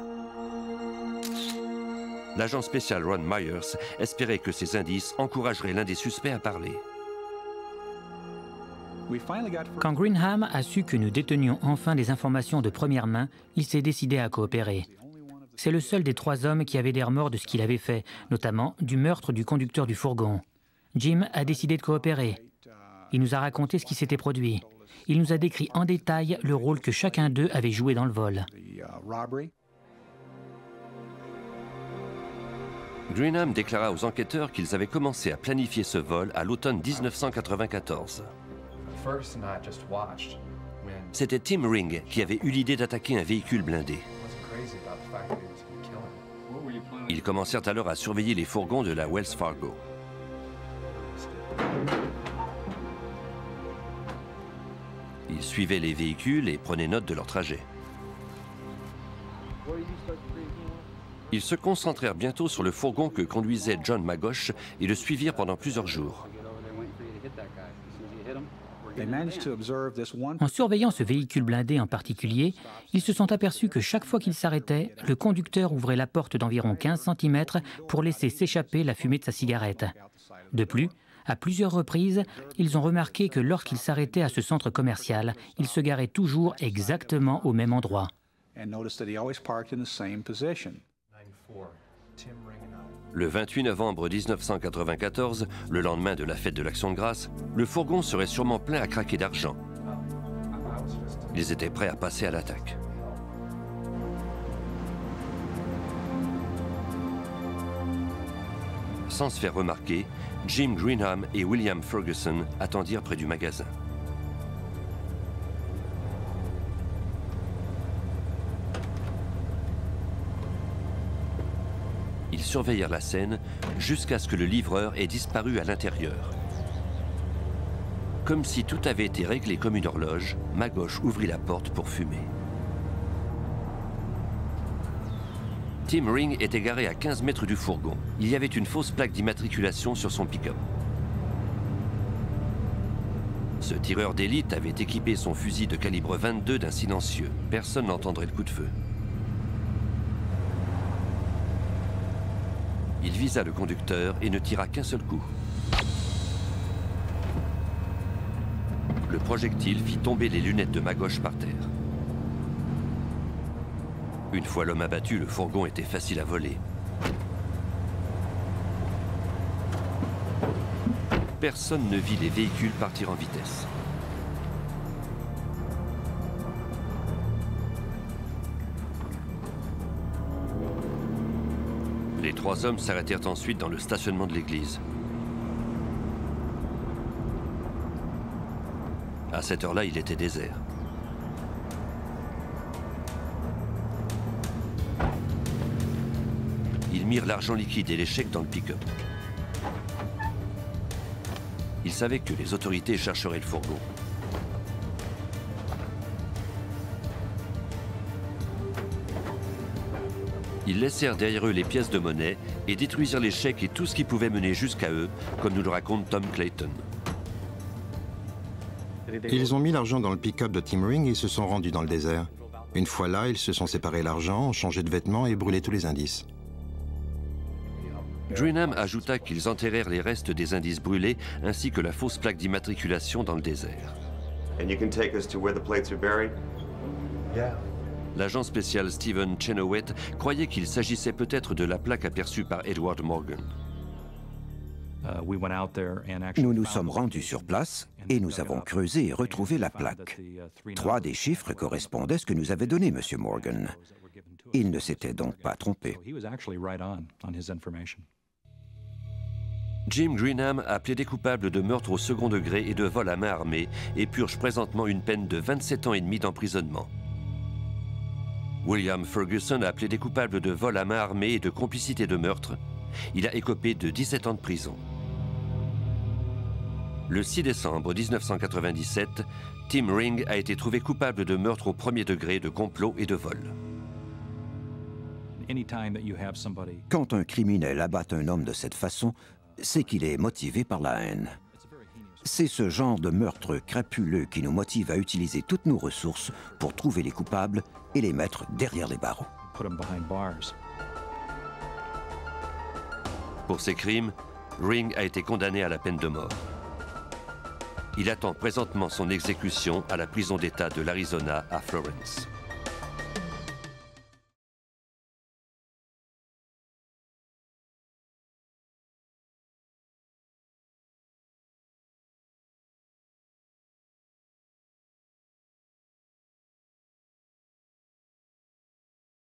L'agent spécial Ron Myers espérait que ces indices encourageraient l'un des suspects à parler. Quand Greenham a su que nous détenions enfin des informations de première main, il s'est décidé à coopérer. C'est le seul des 3 hommes qui avait des remords de ce qu'il avait fait, notamment du meurtre du conducteur du fourgon. Jim a décidé de coopérer. Il nous a raconté ce qui s'était produit. Il nous a décrit en détail le rôle que chacun d'eux avait joué dans le vol. Greenham déclara aux enquêteurs qu'ils avaient commencé à planifier ce vol à l'automne 1994. C'était Tim Ring qui avait eu l'idée d'attaquer un véhicule blindé. Ils commencèrent alors à surveiller les fourgons de la Wells Fargo. Ils suivaient les véhicules et prenaient note de leur trajet. Ils se concentrèrent bientôt sur le fourgon que conduisait John Magosh et le suivirent pendant plusieurs jours. En surveillant ce véhicule blindé en particulier, ils se sont aperçus que chaque fois qu'il s'arrêtait, le conducteur ouvrait la porte d'environ 15 cm pour laisser s'échapper la fumée de sa cigarette. De plus, à plusieurs reprises, ils ont remarqué que lorsqu'il s'arrêtait à ce centre commercial, il se garait toujours exactement au même endroit. Le 28 novembre 1994, le lendemain de la fête de l'Action de grâce, le fourgon serait sûrement plein à craquer d'argent. Ils étaient prêts à passer à l'attaque. Sans se faire remarquer, Jim Greenham et William Ferguson attendirent près du magasin. Ils surveillèrent la scène jusqu'à ce que le livreur ait disparu à l'intérieur. Comme si tout avait été réglé comme une horloge, Magosh ouvrit la porte pour fumer. Tim Ring était garé à 15 mètres du fourgon. Il y avait une fausse plaque d'immatriculation sur son pick-up. Ce tireur d'élite avait équipé son fusil de calibre 22 d'un silencieux. Personne n'entendrait le coup de feu. Il visa le conducteur et ne tira qu'un seul coup. Le projectile fit tomber les lunettes de Magosh par terre. Une fois l'homme abattu, le fourgon était facile à voler. Personne ne vit les véhicules partir en vitesse. Les 3 hommes s'arrêtèrent ensuite dans le stationnement de l'église. À cette heure-là, il était désert. Ils mirent l'argent liquide et les chèques dans le pick-up. Ils savaient que les autorités chercheraient le fourgon. Ils laissèrent derrière eux les pièces de monnaie et détruisirent les chèques et tout ce qui pouvait mener jusqu'à eux, comme nous le raconte Tom Clayton. Ils ont mis l'argent dans le pick-up de Tim Ring et se sont rendus dans le désert. Une fois là, ils se sont séparés l'argent, ont changé de vêtements et brûlé tous les indices. Greenham ajouta qu'ils enterrèrent les restes des indices brûlés ainsi que la fausse plaque d'immatriculation dans le désert. L'agent spécial Stephen Chenoweth croyait qu'il s'agissait peut-être de la plaque aperçue par Edward Morgan. Nous nous sommes rendus sur place et nous avons creusé et retrouvé la plaque. 3 des chiffres correspondaient à ce que nous avait donné M. Morgan. Il ne s'était donc pas trompé. Jim Greenham a plaidé coupable de meurtre au second degré et de vol à main armée et purge présentement une peine de 27 ans et demi d'emprisonnement. William Ferguson a plaidé coupable de vol à main armée et de complicité de meurtre. Il a écopé de 17 ans de prison. Le 6 décembre 1997, Tim Ring a été trouvé coupable de meurtre au premier degré, de complot et de vol. Quand un criminel abat un homme de cette façon, c'est qu'il est motivé par la haine. C'est ce genre de meurtre crapuleux qui nous motive à utiliser toutes nos ressources pour trouver les coupables et les mettre derrière les barreaux. Pour ces crimes, Ring a été condamné à la peine de mort. Il attend présentement son exécution à la prison d'État de l'Arizona à Florence.